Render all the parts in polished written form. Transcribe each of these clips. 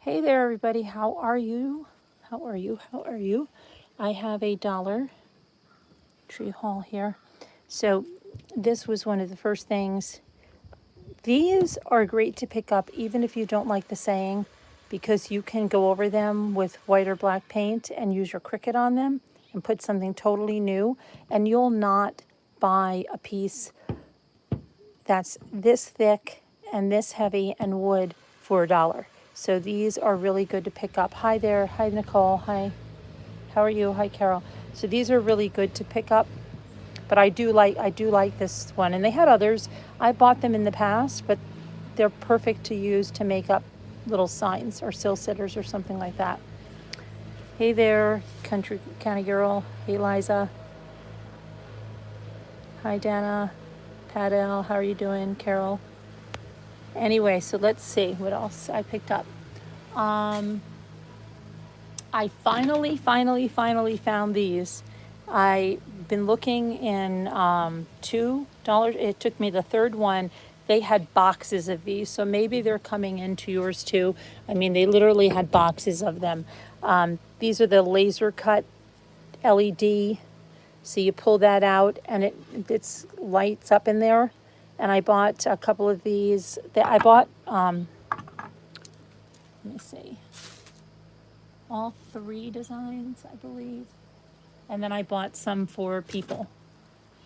Hey there, everybody. How are you? How are you? How are you? I have a Dollar Tree haul here. So, this was one of the first things. These are great to pick up even if you don't like the saying, because you can go over them with white or black paint and use your Cricut on them and put something totally new, and you'll not buy a piece that's this thick and this heavy and wood for $1. So these are really good to pick up. Hi there. Hi, Nicole. Hi. How are you? Hi, Carol. So these are really good to pick up. But I do like this one. And they had others. I bought them in the past, but they're perfect to use to make up little signs or sill sitters or something like that. Hey there, Country County Girl. Hey, Liza. Hi, Dana. Padel, how are you doing? Carol. Anyway, so let's see what else I picked up. I finally found these. I've been looking in $2. It took me the third one. They had boxes of these, so maybe they're coming into yours too. I mean, they literally had boxes of them. These are the laser cut LED. So you pull that out and it's lights up in there. And I bought a couple of these. I bought, let me see, all 3 designs, I believe. And then I bought some for people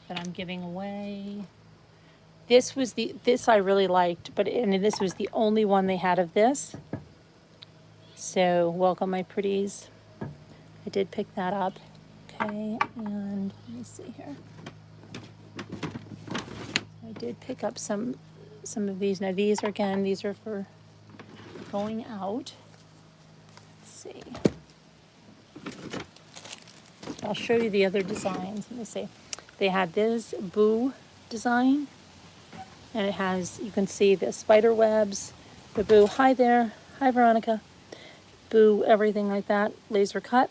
that I'm giving away. This I really liked, and this was the only one they had of this. So welcome, my pretties. I did pick that up. Okay, and let me see here. I did pick up some of these. Now these are for going out. Let's see. I'll show you the other designs. Let me see. They had this boo design, and it has, you can see the spider webs, the boo. Hi there. Hi, Veronica. Boo, everything like that. Laser cut.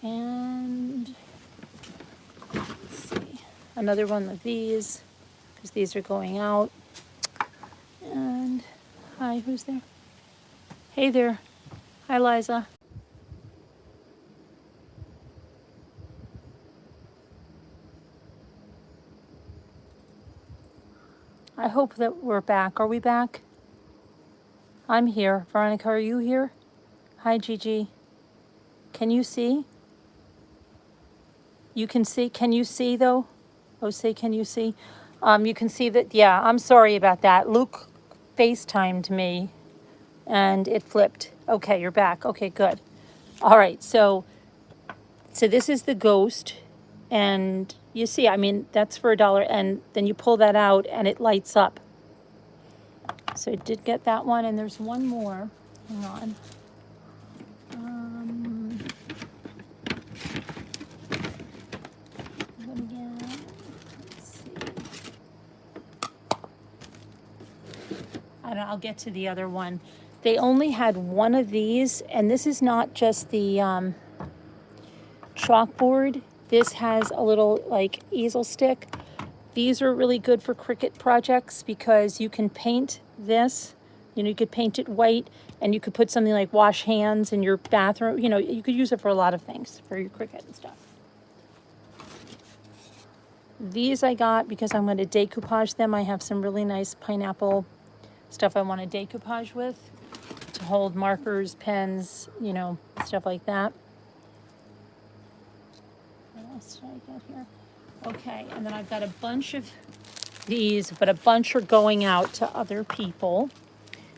And let's see. Another one of these, because these are going out. And hi, who's there? Hey there. Hi, Liza. I hope that we're back. Are we back? I'm here. Veronica, are you here? Hi, Gigi. Can you see? You can see. Can you see, though? Oh, say, can you see? You can see that. Yeah, I'm sorry about that. Luke FaceTimed me, and it flipped. Okay, you're back. Okay, good. All right, so this is the ghost, and you see, I mean, that's for $1, and then you pull that out, and it lights up. So I did get that one, and there's one more. Hang on. Let's see. I'll get to the other one. They only had one of these, and this is not just the chalkboard. This has a little like easel stick. These are really good for Cricut projects because you can paint this. You could paint it white, and you could put something like wash hands in your bathroom. You could use it for a lot of things for your Cricut and stuff. These I got because I'm going to decoupage them. I have some really nice pineapple stuff I want to decoupage with to hold markers, pens, stuff like that. What else did I get here? Okay, and then I've got a bunch of these, but a bunch are going out to other people.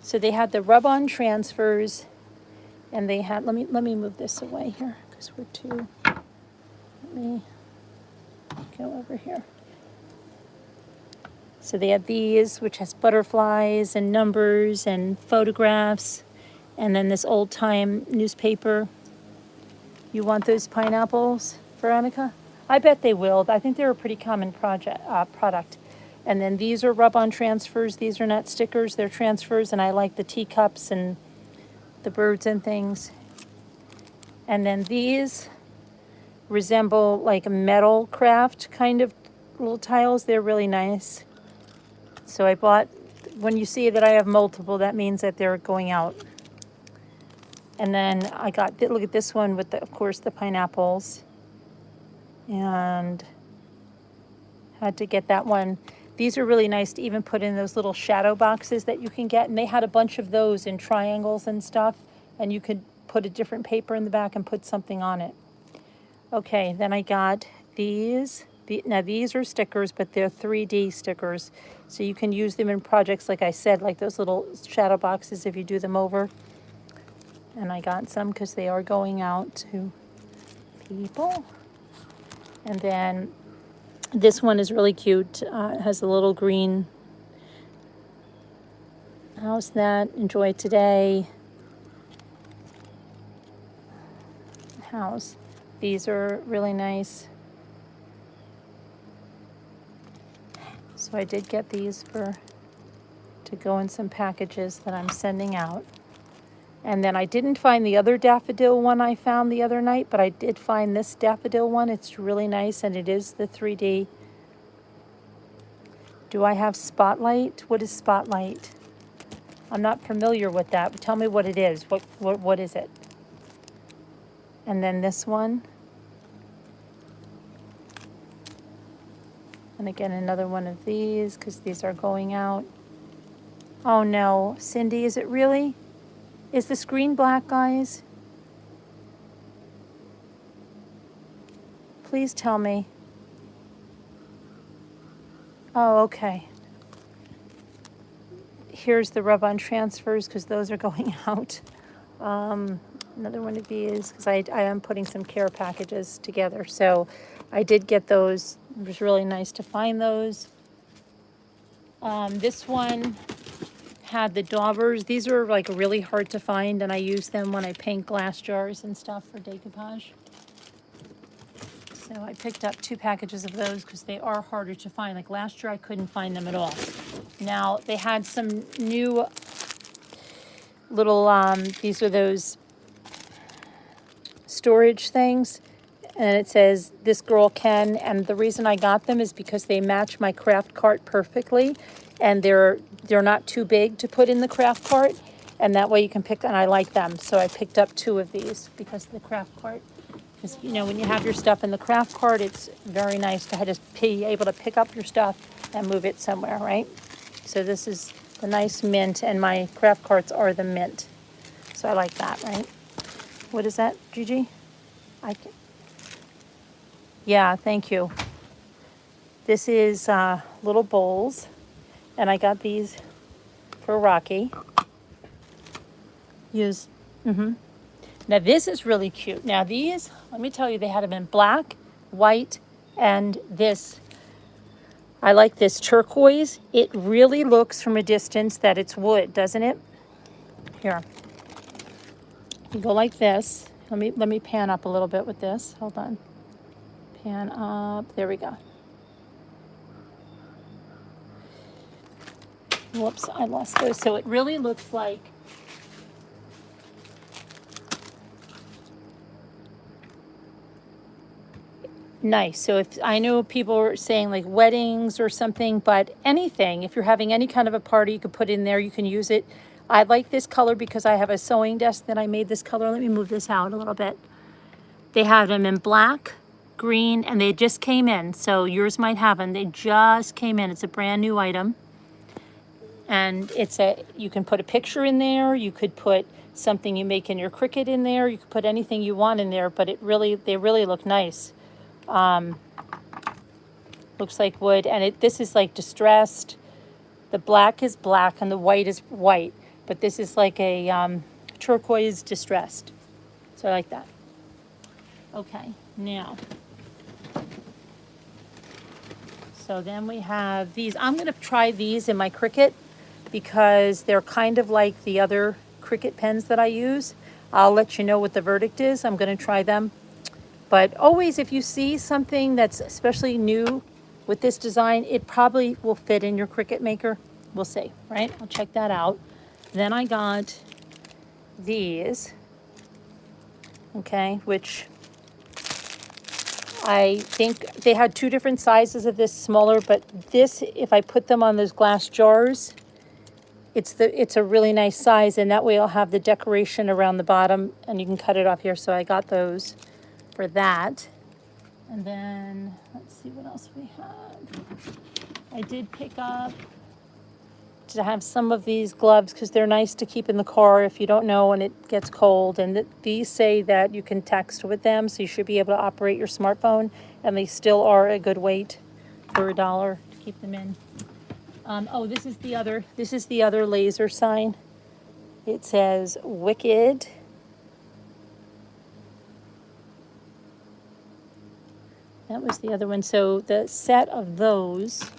So they had the rub-on transfers, and they had, let me move this away here because we're too, let me go over here. So they had these, which has butterflies and numbers and photographs, and then this old-time newspaper. You want those pineapples, Veronica? I bet they will. I think they're a pretty common product. And then these are rub-on transfers. These are not stickers, they're transfers, and I like the teacups and the birds and things. And then these resemble like a metal craft kind of little tiles. They're really nice. So I bought, when you see that I have multiple, that means that they're going out. And then I got, look at this one with, the, of course, the pineapples. And had to get that one. These are really nice to even put in those little shadow boxes that you can get. And they had a bunch of those in triangles and stuff. And you could put a different paper in the back and put something on it. Okay, then I got these. Now these are stickers, but they're 3D stickers. So you can use them in projects, like I said, like those little shadow boxes if you do them over. And I got some because they are going out to people. And then this one is really cute. It has a little green house that enjoy today. House. These are really nice. So I did get these to go in some packages that I'm sending out. And then I didn't find the other daffodil one I found the other night, but I did find this daffodil one. It's really nice, and it is the 3D. Do I have Spotlight? What is Spotlight? I'm not familiar with that. Tell me what it is. What is it? And then this one. And again, another one of these, because these are going out. Oh no, Cindy, is it really? Is the screen black, guys? Please tell me. Oh, okay. Here's the rub-on transfers, because those are going out. Another one of these, because I am putting some care packages together. So I did get those. It was really nice to find those. This one had the daubers. These are like really hard to find, and I use them when I paint glass jars and stuff for decoupage. So I picked up 2 packages of those because they are harder to find. Like last year I couldn't find them at all. Now they had some new little, these are those storage things. And it says, "This girl can," and the reason I got them is because they match my craft cart perfectly, and they're not too big to put in the craft cart, and that way you can pick, and I like them. So I picked up 2 of these because of the craft cart. Because, you know, when you have your stuff in the craft cart, it's very nice to just be able to pick up your stuff and move it somewhere, right? So this is the nice mint, and my craft carts are the mint. So I like that, right? What is that, Gigi? Yeah, thank you. This is little bowls, and I got these for Rocky. Now this is really cute. Now these, let me tell you, they had them in black, white, and this. I like this turquoise. It really looks from a distance that it's wood, doesn't it? Here, you go like this. Let me pan up a little bit with this. Hold on. Pan up. There we go. Whoops, I lost those. So it really looks like nice. So if I know people are saying like weddings or something, but anything, if you're having any kind of a party, you could put in there, you can use it. I like this color because I have a sewing desk that I made this color. Let me move this out a little bit. They have them in black, green, and they just came in. So yours might have them. They just came in. It's a brand new item. And you can put a picture in there. You could put something you make in your Cricut in there. You could put anything you want in there, but they really look nice. Looks like wood, and this is like distressed. The black is black and the white is white, but this is like a turquoise distressed. So I like that. Okay, now. So then we have these. I'm going to try these in my Cricut because they're kind of like the other Cricut pens that I use. I'll let you know what the verdict is. I'm going to try them. But always, if you see something that's especially new with this design, it probably will fit in your Cricut Maker. We'll see, right? I'll check that out. Then I got these, okay, which I think they had 2 different sizes of this, smaller, but this, if I put them on those glass jars, it's a really nice size, and that way I'll have the decoration around the bottom, and you can cut it off here. So I got those for that. And then let's see what else we have. I did pick up to have some of these gloves because they're nice to keep in the car if you don't know and it gets cold. And these say that you can text with them, so you should be able to operate your smartphone, and they still are a good weight for $1 to keep them in. Oh, this is the other laser sign. It says Wicked. That was the other one. So the set of those,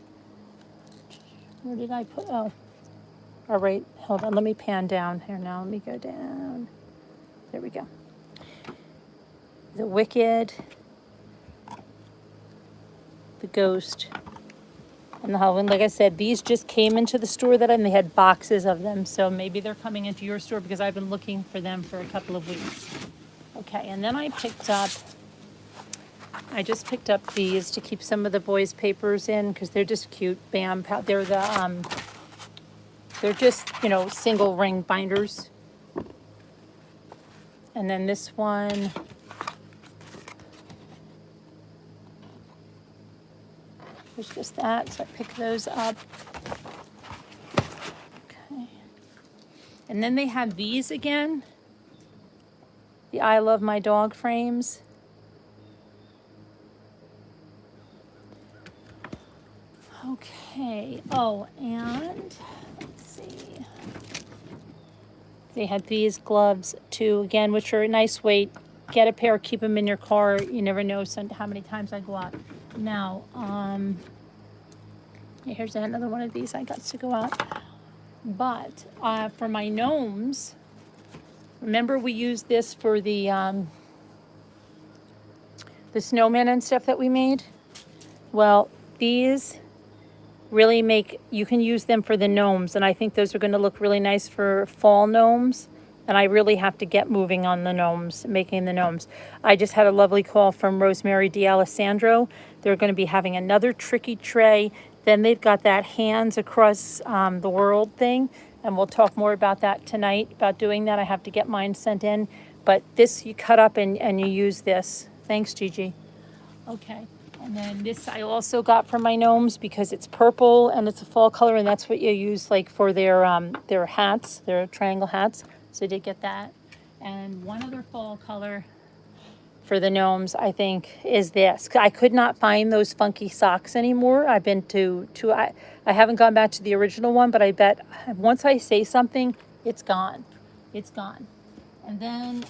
where did I put, oh, all right, hold on, let me pan down here now. Let me go down. There we go. The Wicked, the Ghost, and the Halloween. Like I said, these just came into the store and they had boxes of them. So maybe they're coming into your store because I've been looking for them for a couple of weeks. Okay, and then I just picked up these to keep some of the boys' papers in because they're just cute. Bam, they're just, single ring binders. And then this one, there's just that, so I picked those up. Okay. And then they have these again, the I Love My Dog frames. Okay, oh, and let's see. They had these gloves too, again, which are a nice weight. Get a pair, keep them in your car. You never know how many times I go out. Now, here's another one of these I got to go out. But for my gnomes, remember we used this for the snowman and stuff that we made? Well, these really you can use them for the gnomes, and I think those are going to look really nice for fall gnomes. And I really have to get moving on the gnomes, making the gnomes. I just had a lovely call from Rosemary D'Alessandro. They're going to be having another tricky tray. Then they've got that hands across the world thing, and we'll talk more about that tonight, about doing that. I have to get mine sent in. But this you cut up and you use this. Thanks, Gigi. Okay. And then this I also got for my gnomes because it's purple and it's a fall color, and that's what you use like for their hats, their triangle hats. So I did get that. And one other fall color for the gnomes, I think, is this. I could not find those funky socks anymore. I've been I haven't gone back to the original one, but I bet once I say something, it's gone. It's gone. And then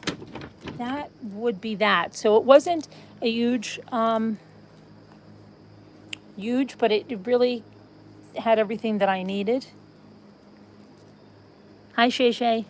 that would be that. So it wasn't a huge, but it really had everything that I needed. Hi, Shay Shay.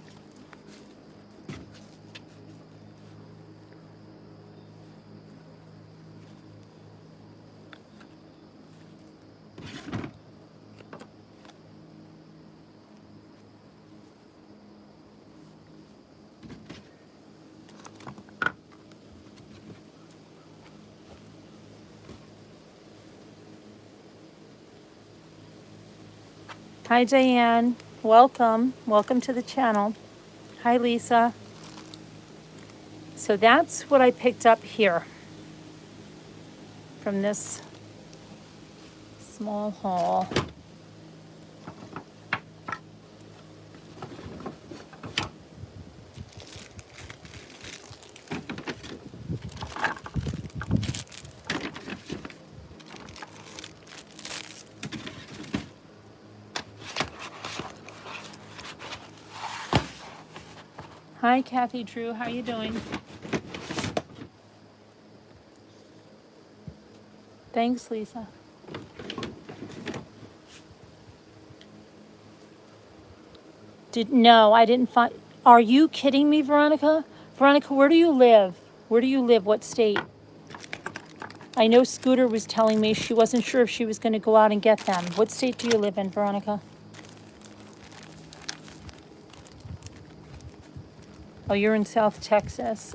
Hi, Diane. Welcome. Welcome to the channel. Hi, Lisa. So that's what I picked up here from this small haul. Hi, Kathy Drew. How are you doing? Thanks, Lisa. No, I didn't find. Are you kidding me, Veronica? Veronica, where do you live? Where do you live? What state? I know Scooter was telling me she wasn't sure if she was going to go out and get them. What state do you live in, Veronica? Oh, you're in South Texas.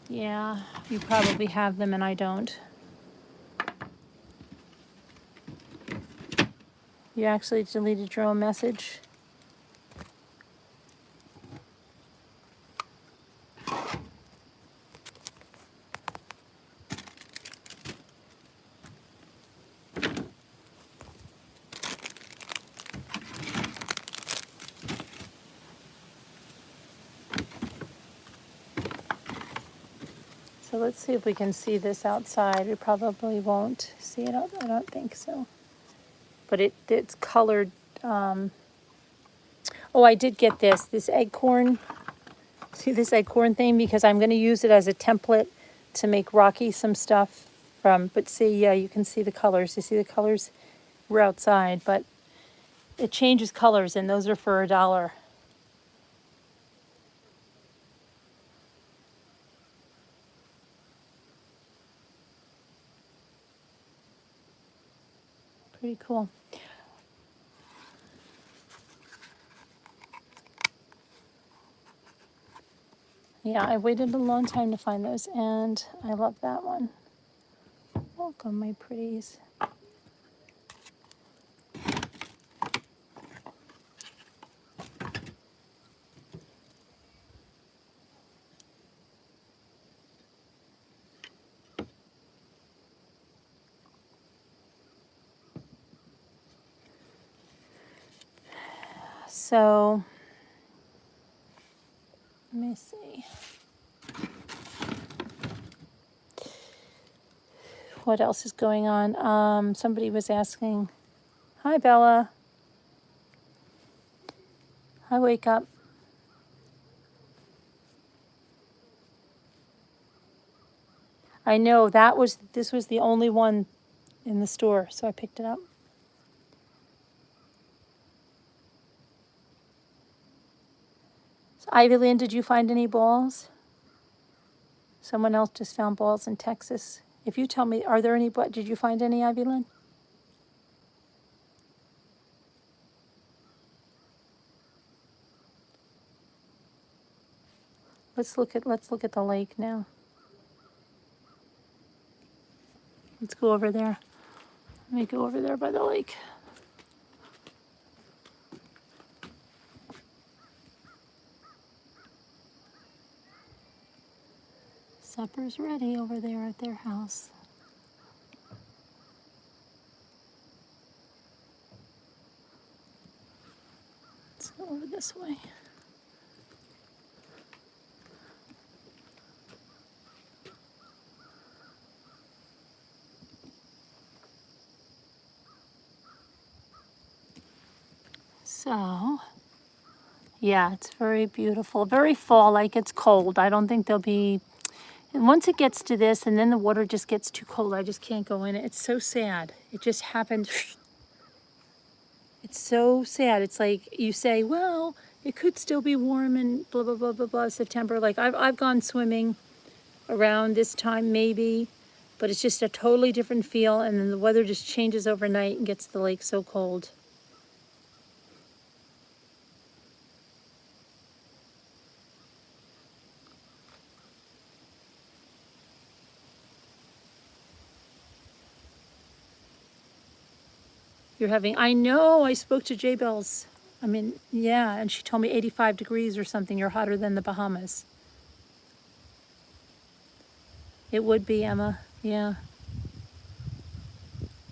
Yeah, you probably have them and I don't. You actually deleted your own message. So let's see if we can see this outside. We probably won't see it. I don't think so. But it's colored. Oh, I did get this acorn. See this acorn thing? Because I'm going to use it as a template to make Rocky some stuff from. But see, yeah, you can see the colors. You see the colors? We're outside, but it changes colors, and those are for $1. Pretty cool. Yeah, I waited a long time to find those, and I love that one. Welcome, my pretties. So, let me see. What else is going on? Somebody was asking, hi, Bella. Hi, wake up. I know this was the only one in the store, so I picked it up. So, Ivy Lynn, did you find any balls? Someone else just found balls in Texas. If you tell me, are there any, did you find any, Ivy Lynn? Let's look at the lake now. Let's go over there. Let me go over there by the lake. Supper's ready over there at their house. Let's go over this way. So, yeah, it's very beautiful, very fall, like it's cold. I don't think there'll be, and once it gets to this and then the water just gets too cold, I just can't go in it. It's so sad. It just happened. It's so sad. It's like you say, well, it could still be warm in blah, blah, blah, blah, blah, September. Like I've gone swimming around this time maybe, but it's just a totally different feel. And then the weather just changes overnight and gets the lake so cold. You're having, I know, I spoke to J Bells. I mean, yeah, and she told me 85 degrees or something. You're hotter than the Bahamas. It would be, Emma. Yeah.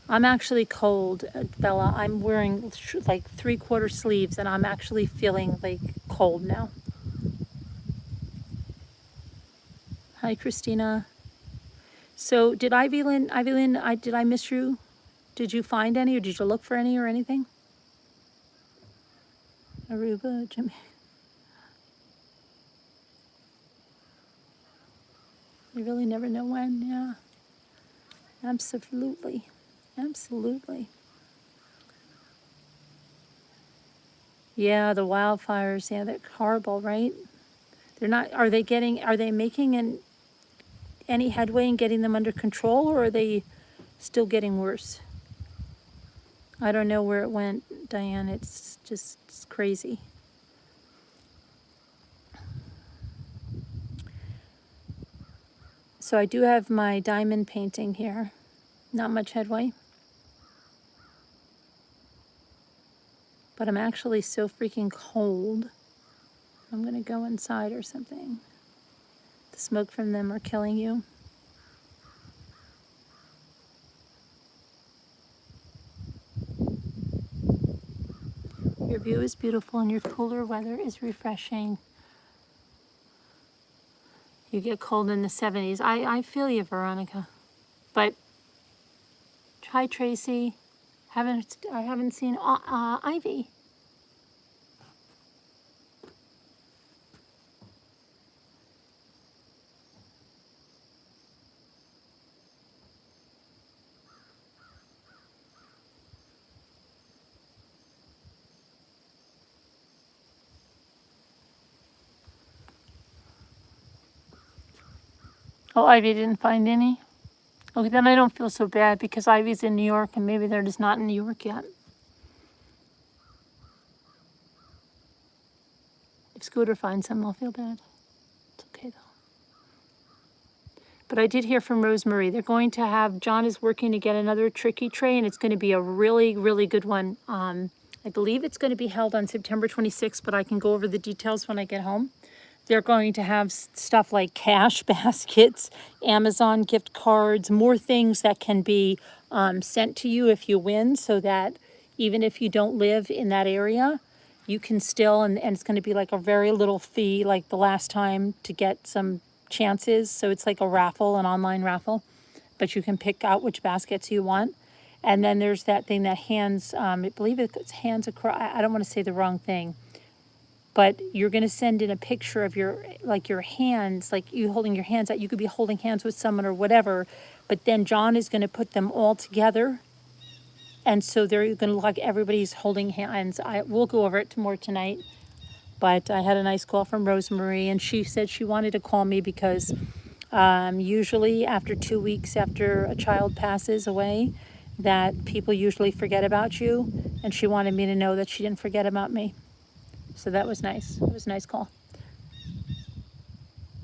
I'm actually cold, Bella. I'm wearing like 3/4 sleeves and I'm actually feeling like cold now. Hi, Christina. So did Ivy Lynn, did I miss you? Did you find any or did you look for any or anything? Aruba, Jimmy. You really never know when, yeah. Absolutely. Absolutely. Yeah, the wildfires, yeah, they're horrible, right? They're not, are they making any headway in getting them under control or are they still getting worse? I don't know where it went, Diane. It's crazy. So I do have my diamond painting here. Not much headway. but I'm actually so freaking cold. I'm gonna go inside or something. The smoke from them are killing you. Your view is beautiful and your cooler weather is refreshing. You get cold in the 70s. I feel you, Veronica. But hi, Tracy. I haven't seen Ivy. Oh, Ivy didn't find any? Okay, then I don't feel so bad because Ivy's in New York and maybe they're just not in New York yet. If Scooter finds some, I'll feel bad. It's okay though. But I did hear from Rosemary. They're going to have, John is working to get another tricky tray, and it's going to be a really, really good one. I believe it's going to be held on September 26th, but I can go over the details when I get home. They're going to have stuff like cash baskets, Amazon gift cards, more things that can be sent to you if you win, so that even if you don't live in that area, you can still, and it's going to be like a very little fee, like the last time, to get some chances. So it's like a raffle, an online raffle, but you can pick out which baskets you want. And then there's that thing that hands, I believe it's hands across, I don't want to say the wrong thing, but you're going to send in a picture of your hands, like you holding your hands out. You could be holding hands with someone or whatever, but then John is going to put them all together. And so they're going to look like everybody's holding hands. We'll go over it more tonight. But I had a nice call from Rosemary, and she said she wanted to call me because usually after 2 weeks after a child passes away, that people usually forget about you. And she wanted me to know that she didn't forget about me. So that was nice. It was a nice call.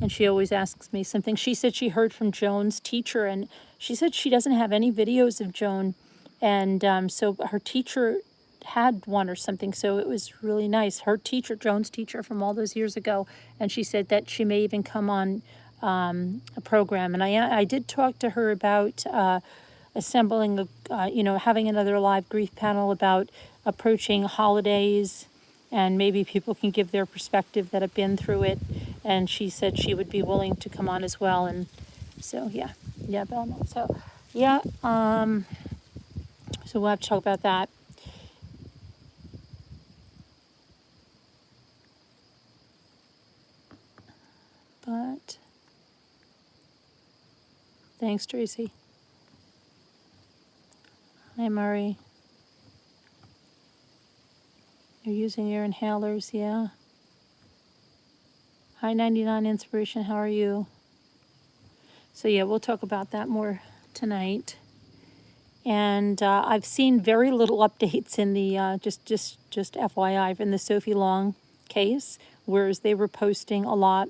And she always asks me something. She said she heard from Joan's teacher, and she said she doesn't have any videos of Joan. And so her teacher had one or something, so it was really nice. Her teacher, Joan's teacher from all those years ago, and she said that she may even come on a program. And I did talk to her about assembling, having another live grief panel about approaching holidays, and maybe people can give their perspective that have been through it. And she said she would be willing to come on as well. And so, yeah, Belmont. So, yeah, so we'll have to talk about that. But thanks, Tracy. Hi, Murray. You're using your inhalers, yeah. Hi, 99 Inspiration, how are you? So yeah, we'll talk about that more tonight. And I've seen very little updates in the, just FYI, in the Sophie Long case, whereas they were posting a lot.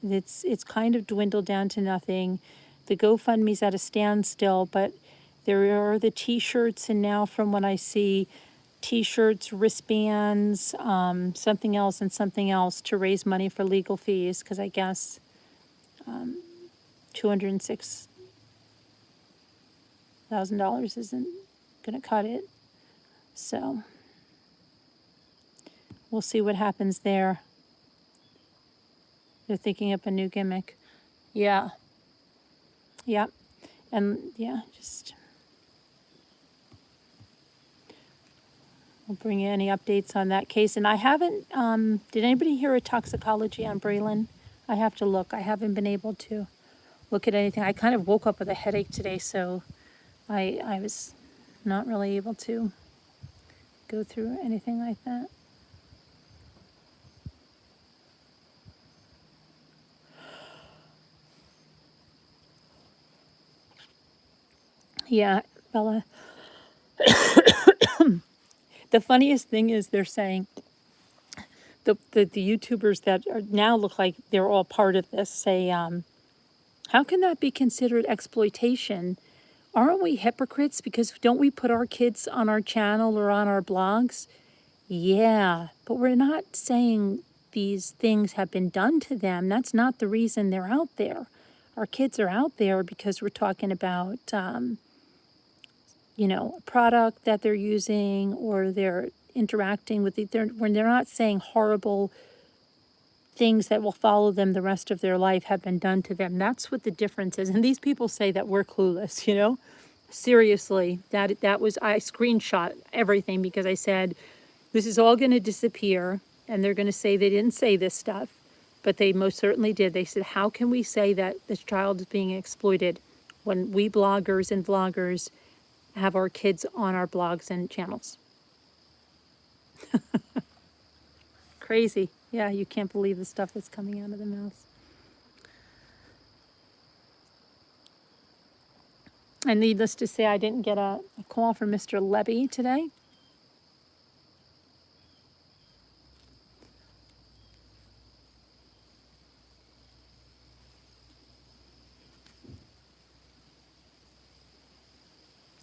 It's kind of dwindled down to nothing. The GoFundMe's at a standstill, but there are the T-shirts, and now from what I see, T-shirts, wristbands, something else and something else to raise money for legal fees, because I guess $206,000 isn't going to cut it. So we'll see what happens there. They're thinking up a new gimmick. Yeah. And yeah, just we'll bring you any updates on that case. And I haven't, did anybody hear a toxicology on Braylon? I have to look. I haven't been able to look at anything. I kind of woke up with a headache today, so I was not really able to go through anything like that. Yeah, Bella. The funniest thing is they're saying the YouTubers that are now look like they're all part of this say, how can that be considered exploitation? Aren't we hypocrites? Because don't we put our kids on our channel or on our blogs? Yeah, but we're not saying these things have been done to them. That's not the reason they're out there. Our kids are out there because we're talking about, a product that they're using or they're interacting with when they're not saying horrible things that will follow them the rest of their life have been done to them. That's what the difference is. And these people say that we're clueless, Seriously, that was, I screenshot everything because I said, this is all going to disappear and they're going to say they didn't say this stuff, but they most certainly did. They said, how can we say that this child is being exploited when we bloggers and vloggers have our kids on our blogs and channels? Crazy. Yeah, you can't believe the stuff that's coming out of their mouths. And needless to say, I didn't get a call from Mr. Levy today.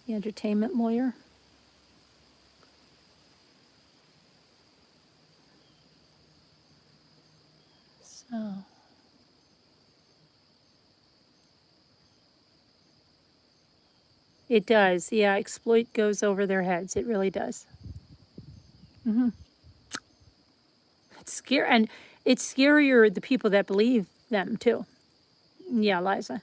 The entertainment lawyer. So, it does. Yeah, exploit goes over their heads. It really does. It's scary, and it's scarier the people that believe them too. Yeah, Liza.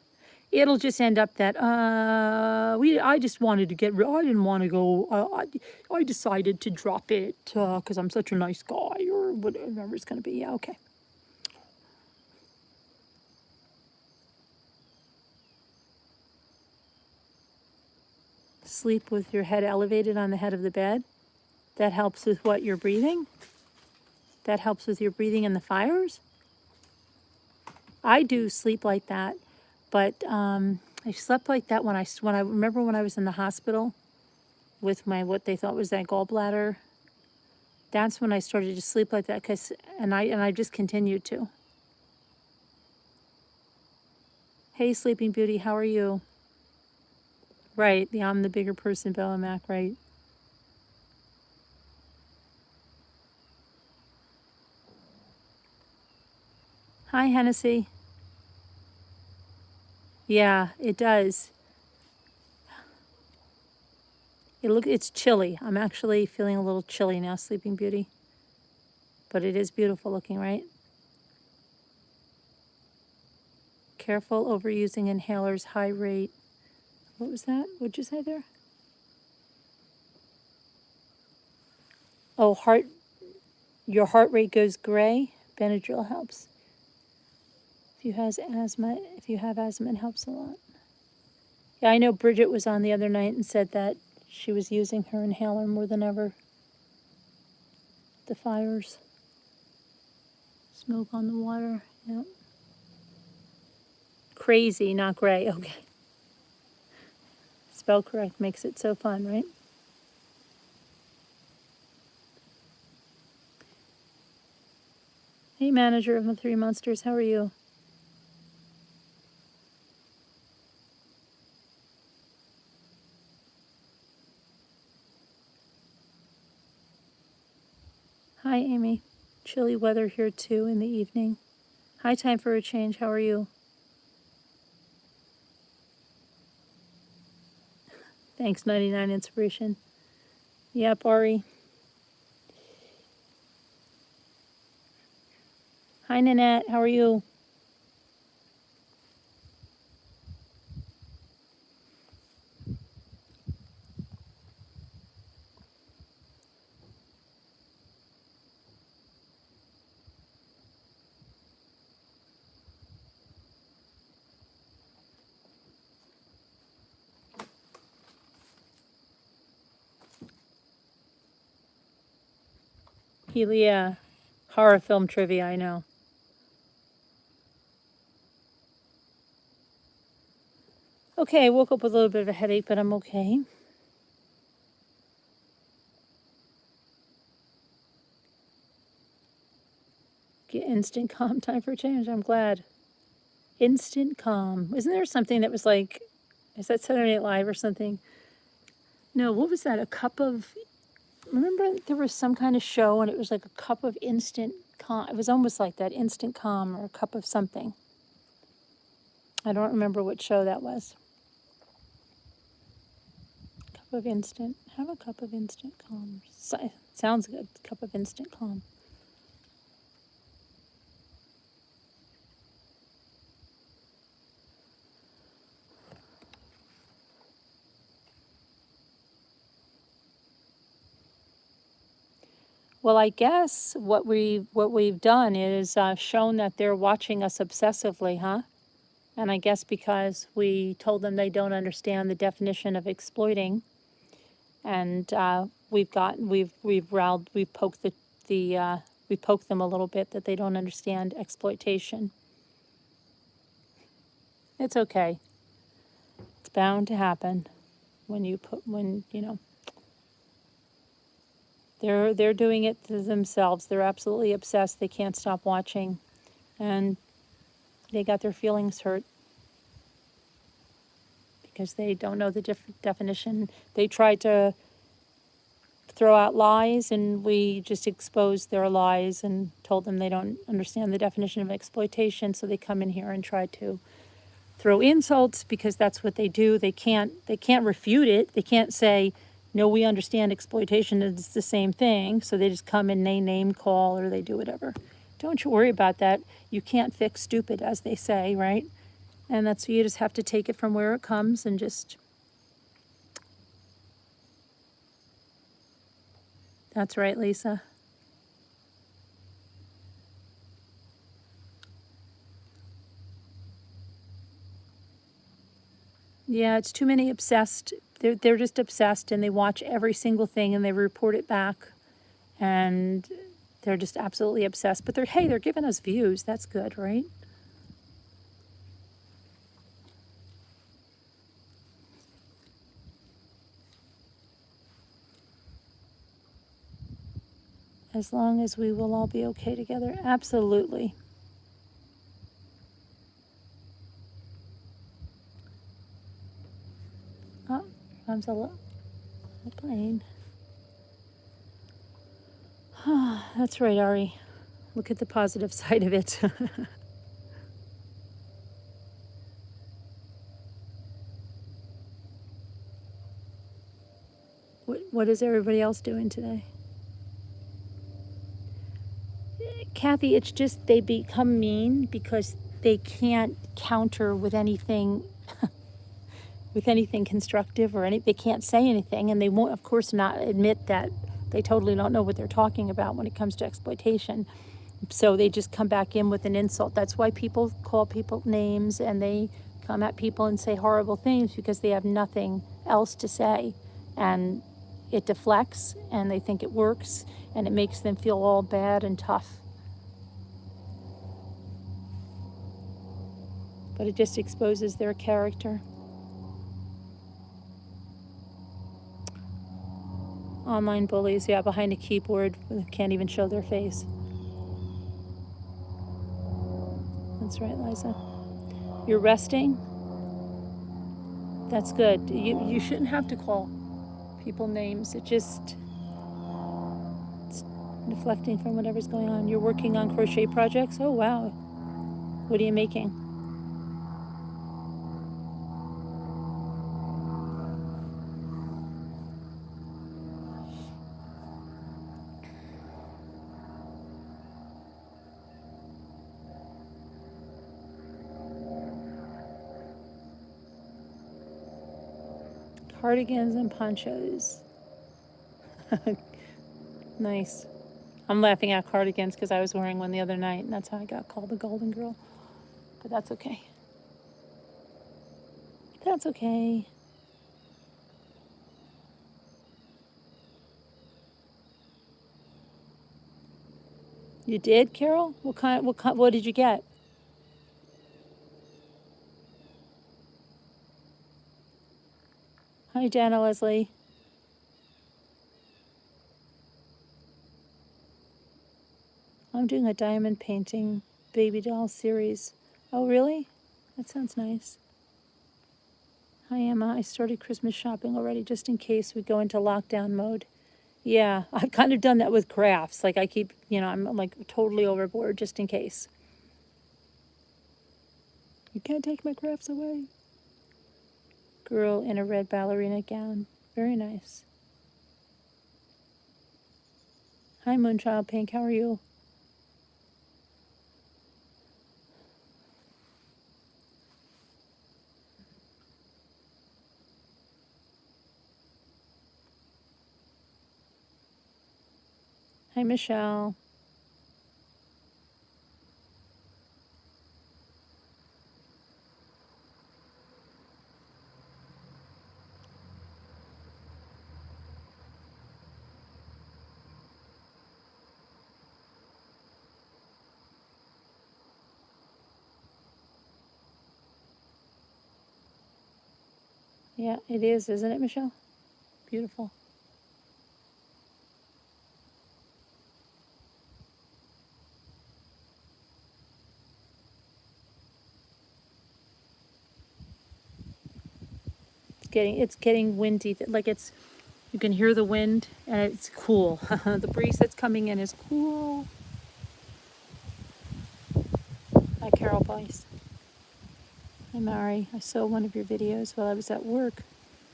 It'll just end up that I just wanted to I didn't want to go. I decided to drop it because I'm such a nice guy or whatever it's going to be. Yeah, okay. Sleep with your head elevated on the head of the bed. That helps with what you're breathing. That helps with your breathing and the fires. I do sleep like that, but I slept like that when I remember when I was in the hospital with my what they thought was that gallbladder. That's when I started to sleep like that and I just continued to. Hey, Sleeping Beauty, how are you? Right, I'm the bigger person, Bella Mac, right? Hi, Hennessy. Yeah, it does. It's chilly. I'm actually feeling a little chilly now, Sleeping Beauty. But it is beautiful looking, right? Careful overusing inhalers, high rate. What was that? What'd you say there? Oh, your heart rate goes gray. Benadryl helps. If you have asthma, it helps a lot. Yeah, I know Bridget was on the other night and said that she was using her inhaler more than ever. The fires. Smoke on the water. Yep. Crazy, not gray. Okay. Spell correct makes it so fun, right? Hey, manager of the Three Monsters, how are you? Hi, Amy. Chilly weather here too in the evening. Hi, time for a change. How are you? Thanks, 99 Inspiration. Yep, Ari. Hi, Nanette. How are you? Yeah. Horror film trivia, I know. Okay, I woke up with a little bit of a headache, but I'm okay. Get instant calm, time for a change. I'm glad. Instant calm. Isn't there something that was like, is that Saturday Night Live or something? No, what was that? A cup of remember there was some kind of show and it was like a cup of instant calm. It was almost like that, instant calm or a cup of something. I don't remember what show that was. Cup of instant. Have a cup of instant calm. Sounds good. Cup of instant calm. Well, I guess what we've done is shown that they're watching us obsessively, huh? And I guess because we told them they don't understand the definition of exploiting, and we've poked we poked them a little bit that they don't understand exploitation. It's okay. It's bound to happen when you know. They're doing it to themselves. They're absolutely obsessed. They can't stop watching, and they got their feelings hurt because they don't know the definition. They tried to throw out lies, and we just exposed their lies and told them they don't understand the definition of exploitation. So they come in here and try to throw insults because that's what they do. They can't refute it. They can't say, no, we understand exploitation is the same thing. So they just come and they name call or they do whatever. Don't you worry about that. You can't fix stupid, as they say, right? And that's, you just have to take it from where it comes and just, that's right, Lisa. Yeah, it's too many obsessed. They're just obsessed and they watch every single thing and they report it back. And they're just absolutely obsessed. But they're giving us views. That's good, right? As long as we will all be okay together. Absolutely. Oh, comes a plane. That's right, Ari. Look at the positive side of it. What is everybody else doing today? Kathy, it's just they become mean because they can't counter with anything constructive or they can't say anything, and they won't, of course, not admit that they totally don't know what they're talking about when it comes to exploitation. So they just come back in with an insult. That's why people call people names and they come at people and say horrible things, because they have nothing else to say. And it deflects and they think it works and it makes them feel all bad and tough. But it just exposes their character. Online bullies, yeah, behind a keyboard, can't even show their face. That's right, Liza. You're resting? That's good. You shouldn't have to call people names. It's deflecting from whatever's going on. You're working on crochet projects? Oh, wow. What are you making? Cardigans and ponchos. Nice. I'm laughing at cardigans because I was wearing one the other night, and that's how I got called the Golden Girl. But that's okay. That's okay. You did, Carol? What did you get? Hi, Dana Leslie. I'm doing a diamond painting baby doll series. Oh, really? That sounds nice. Hi, Emma. I started Christmas shopping already just in case we go into lockdown mode. Yeah, I've kind of done that with crafts. Like I keep, I'm like totally overboard just in case. You can't take my crafts away. Girl in a red ballerina gown. Very nice. Hi, Moonchild Pink. How are you? Hi, Michelle. Yeah, it is, isn't it, Michelle? Beautiful. It's getting windy. Like you can hear the wind and it's cool. The breeze that's coming in is cool. Hi, Carol Boyce. Hi, Mari. I saw one of your videos while I was at work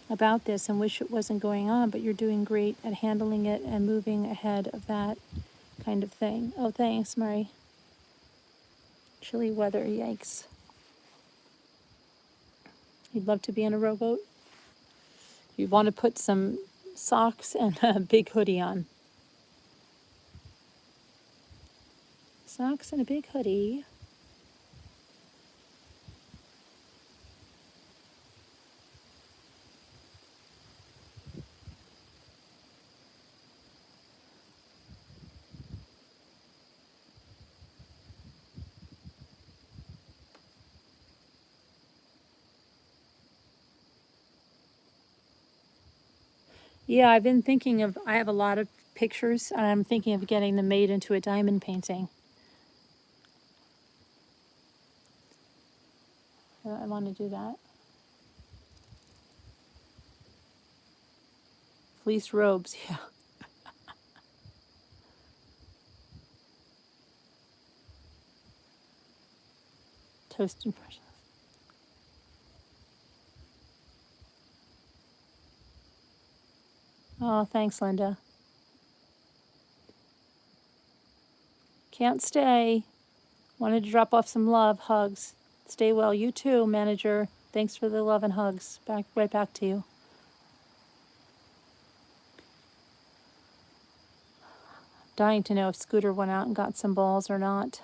about this and wish it wasn't going on, but you're doing great at handling it and moving ahead of that kind of thing. Oh, thanks, Mari. Chilly weather, yikes. You'd love to be in a rowboat? You want to put some socks and a big hoodie on. Socks and a big hoodie. Yeah, I've been thinking of, I have a lot of pictures and I'm thinking of getting them made into a diamond painting. I want to do that. Fleece robes, yeah. Toast and fresh. Oh, thanks, Linda. Can't stay. Wanted to drop off some love, hugs. Stay well. You too, manager. Thanks for the love and hugs. Right back to you. Dying to know if Scooter went out and got some balls or not.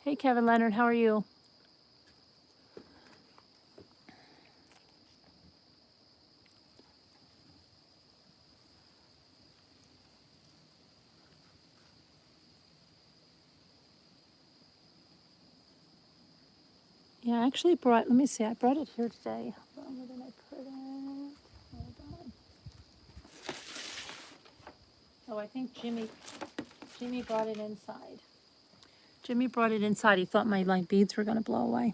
Hey, Kevin Leonard, how are you? Yeah, I actually brought, let me see, I brought it here today. Hold on, where did I put it? Hold on. Oh, I think Jimmy brought it inside. Jimmy brought it inside. He thought my light beads were going to blow away.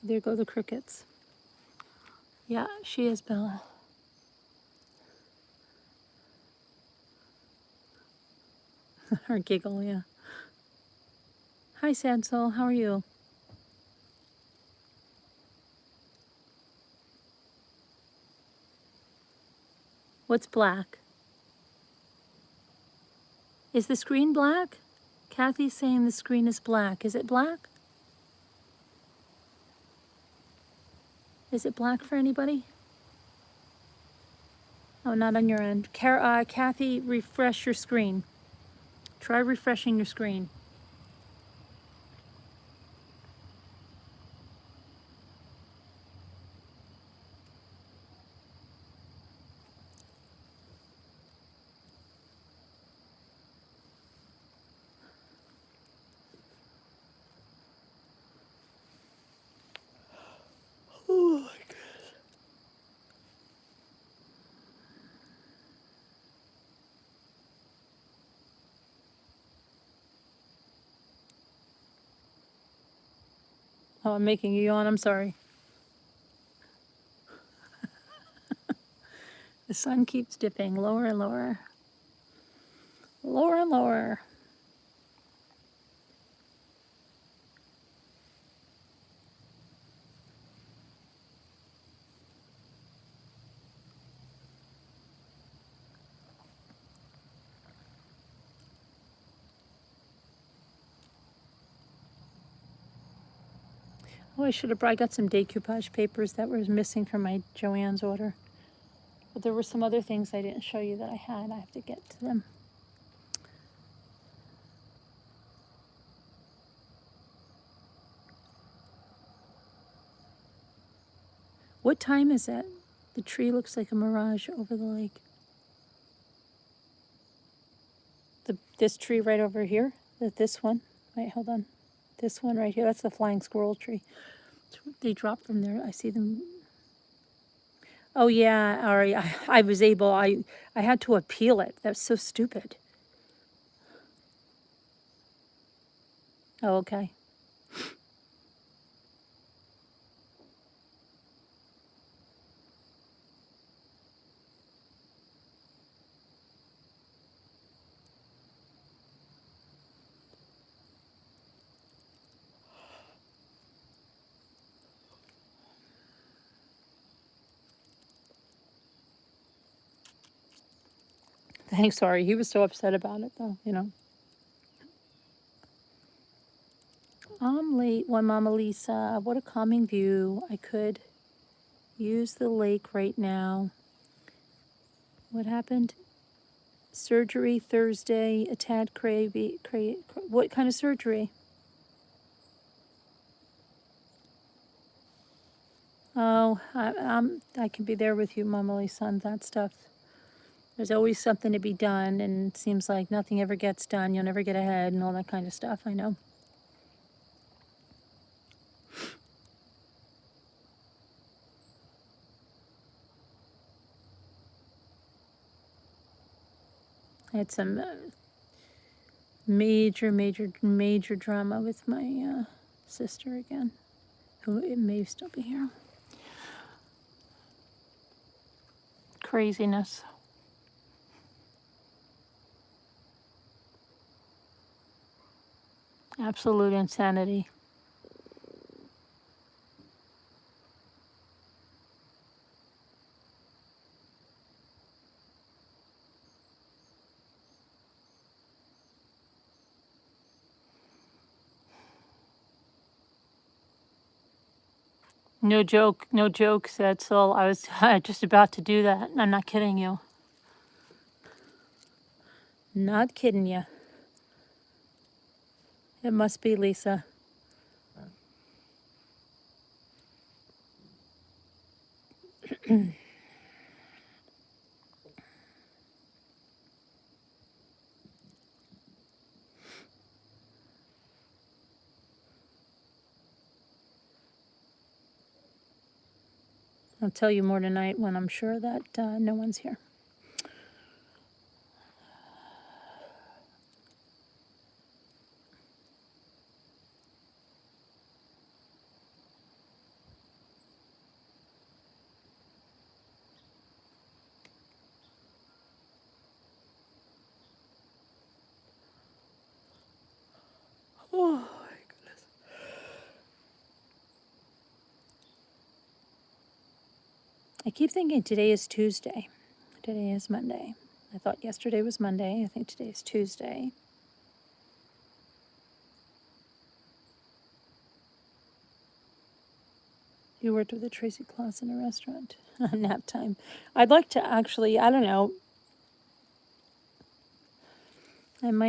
There go the crickets. Yeah, she is Bella. Her giggle, yeah. Hi, Sad Soul. How are you? What's black? Is the screen black? Kathy's saying the screen is black. Is it black? Is it black for anybody? Oh, not on your end. Kathy, refresh your screen. Try refreshing your screen. Oh, I'm making you yawn. I'm sorry. The sun keeps dipping lower and lower. Lower and lower. Oh, I got some decoupage papers that was missing from my Joann's order. But there were some other things I didn't show you that I had. I have to get to them. What time is it? The tree looks like a mirage over the lake. This tree right over here? This one? Wait, hold on. This one right here, that's the flying squirrel tree. They drop from there. I see them. Oh yeah, all right. I was able. I had to appeal it. That's so stupid. Oh, okay. Thanks. Sorry, he was so upset about it, though. You know. I'm late. One Mama Lisa. What a calming view. I could use the lake right now. What happened? Surgery Thursday. A tad crazy. What kind of surgery? Oh, I can be there with you, Mama Lisa, on that stuff. There's always something to be done, and it seems like nothing ever gets done. You'll never get ahead, and all that kind of stuff. I know. I had some major drama with my sister again, who it may still be here. Craziness. Absolute insanity. No joke, no joke, said Sol. I was just about to do that. I'm not kidding you. Not kidding you. It must be Lisa. I'll tell you more tonight when I'm sure that no one's here. Oh my goodness. I keep thinking today is Tuesday. Today is Monday. I thought yesterday was Monday. I think today is Tuesday. You worked with a Tracy Claus in a restaurant. Nap time. I'd like to actually, I don't know, I'm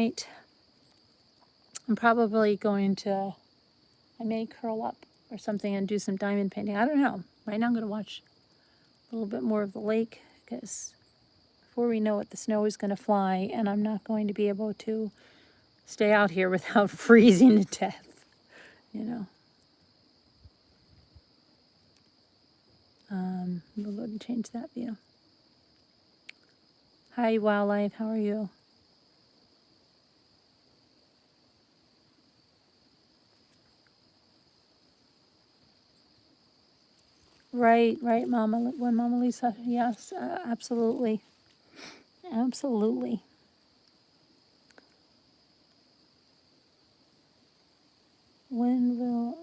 probably going to, I may curl up or something and do some diamond painting. I don't know. Right now I'm going to watch a little bit more of the lake because before we know it, the snow is going to fly and I'm not going to be able to stay out here without freezing to death, you know. We'll go and change that view. Hi, wildlife. How are you? Right, Mama. When Mama Lisa, yes, absolutely, absolutely. When will?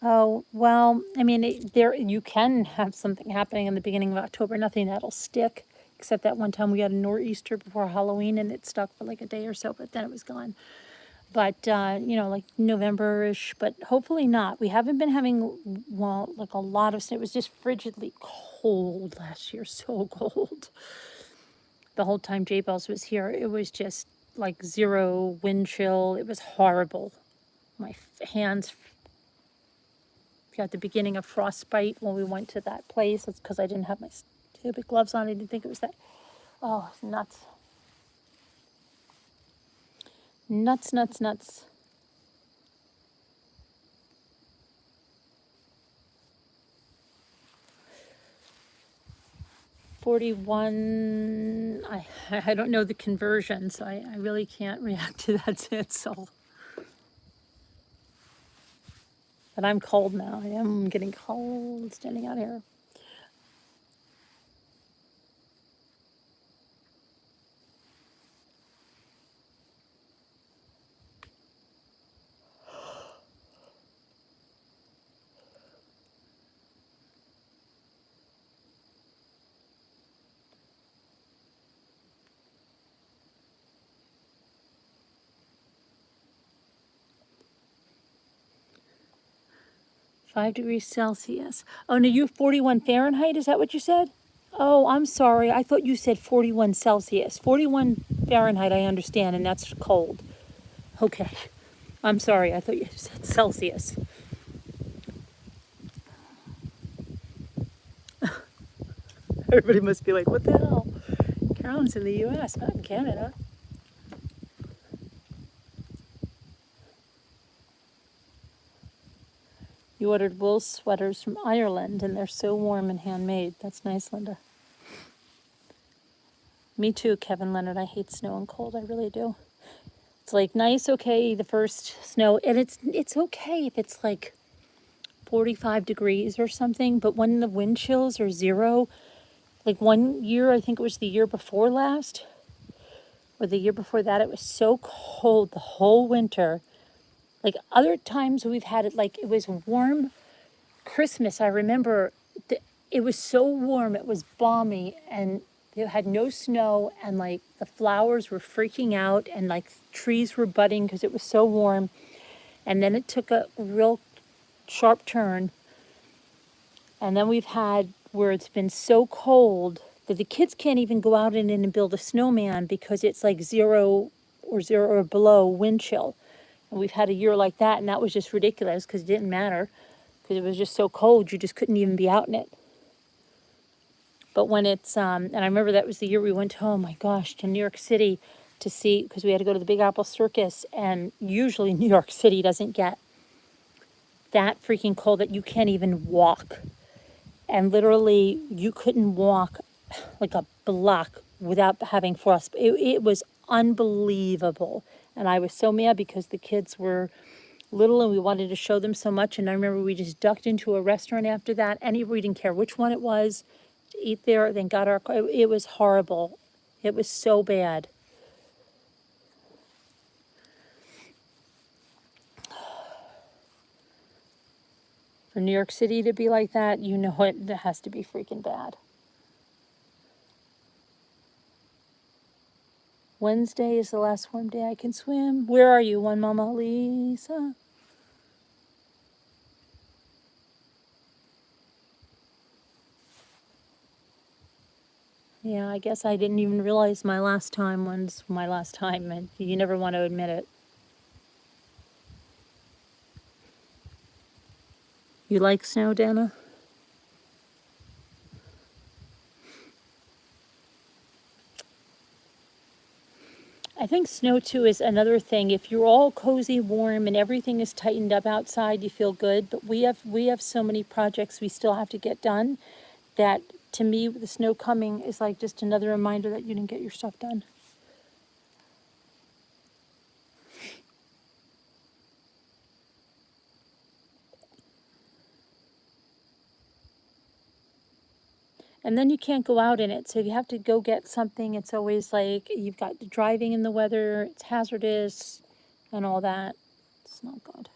Oh well, I mean, there you can have something happening in the beginning of October. Nothing that'll stick, except that one time we had a nor'easter before Halloween, and it stuck for like a day or so, but then it was gone. But you know, like November-ish, but hopefully not. We haven't been having, well, like a lot of snow. It was just frigidly cold last year, so cold. The whole time J Bells was here, it was just like zero wind chill. It was horrible. My hands got the beginning of frostbite when we went to that place. It's because I didn't have my stupid gloves on. I didn't think it was that. Oh, it's nuts. Nuts, nuts, nuts. $41. I don't know the conversion, so I really can't react to that. So, but I'm cold now. I am getting cold standing out here. $5 degrees Celsius. Oh no, you 41 Fahrenheit. Is that what you said? Oh, I'm sorry. I thought you said 41 Celsius. 41 Fahrenheit, I understand, and that's cold. Okay. I'm sorry. I thought you said Celsius. Everybody must be like, what the hell? Carolyn's in the U.S., not in Canada. You ordered wool sweaters from Ireland, and they're so warm and handmade. That's nice, Linda. Me too, Kevin Leonard. I hate snow and cold. I really do. It's like nice, okay, the first snow, and it's okay if it's like 45 degrees or something, but when the wind chills are zero, like one year, I think it was the year before last, or the year before that, it was so cold the whole winter. Like other times we've had it, like it was warm. Christmas, I remember it was so warm, it was balmy, and it had no snow, and like the flowers were freaking out, and like trees were budding because it was so warm. And then it took a real sharp turn. And then we've had where it's been so cold that the kids can't even go out and build a snowman because it's like zero or below wind chill. And we've had a year like that, and that was just ridiculous because it didn't matter because it was just so cold, you just couldn't even be out in it. But when it's, and I remember that was the year we went, oh my gosh, to New York City to see, because we had to go to the Big Apple Circus, and usually New York City doesn't get that freaking cold that you can't even walk. And literally, you couldn't walk like a block without having frost. It was unbelievable. And I was so mad because the kids were little and we wanted to show them so much. And I remember we just ducked into a restaurant after that. We didn't care which one it was, to eat there, then got our, it was horrible. It was so bad. For New York City to be like that, you know it has to be freaking bad. Wednesday is the last warm day I can swim. Where are you, one Mama Lisa? Yeah, I guess I didn't even realize my last time was my last time, and you never want to admit it. You like snow, Dana? I think snow too is another thing. If you're all cozy, warm, and everything is tightened up outside, you feel good. But we have so many projects we still have to get done that to me the snow coming is like just another reminder that you didn't get your stuff done. And then you can't go out in it. So if you have to go get something, it's always like you've got the driving in the weather, it's hazardous and all that. It's not good.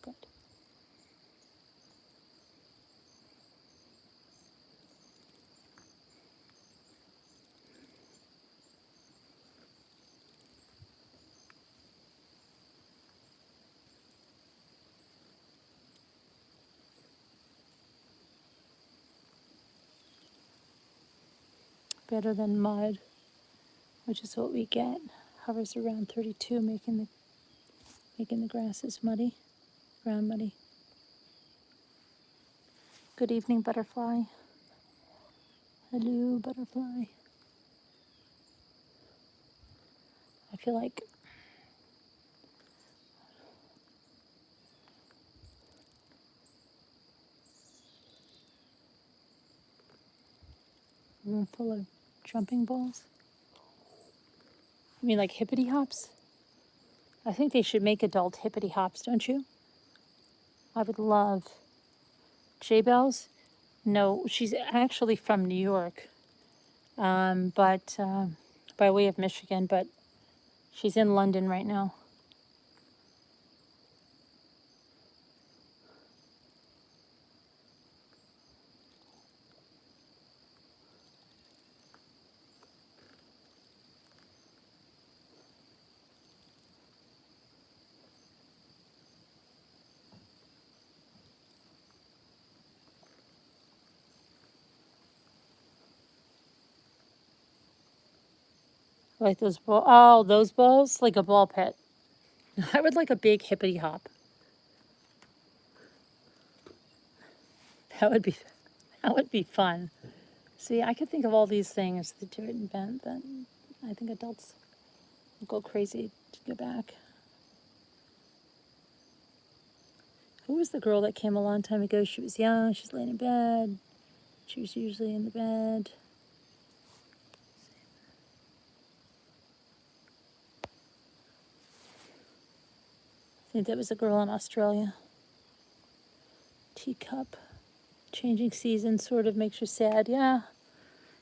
Good. Better than mud, which is what we get. Hovers around 32, making the grasses muddy, ground muddy. Good evening, butterfly. Hello, butterfly. I feel like a room full of jumping balls. You mean like hippity hops? I think they should make adult hippity hops, don't you? I would love J-Bells. No, she's actually from New York, but by way of Michigan, but she's in London right now. Like those ball. Oh, those balls, like a ball pit. I would like a big hippity hop. That would be, that would be fun. See, I could think of all these things to invent that I think adults will go crazy to go back. Who was the girl that came a long time ago? She was young. She's laying in bed. She was usually in the bed. I think that was a girl in Australia. Teacup. Changing seasons sort of makes you sad. Yeah,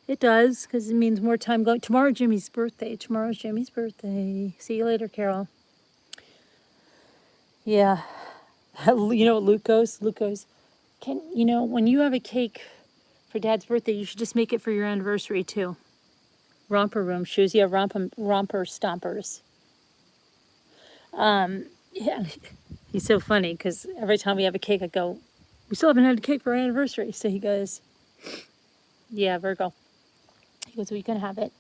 it does, because it means more time going. Tomorrow's Jimmy's birthday. Tomorrow's Jimmy's birthday. See you later, Carol. Yeah. You know what Luke goes? Luke goes, when you have a cake for Dad's birthday, you should just make it for your anniversary too. Romper room shoes. Yeah, romper stompers. Yeah. He's so funny because every time we have a cake, I go, we still haven't had a cake for our anniversary. So he goes, yeah, Virgo. He goes, we can have it.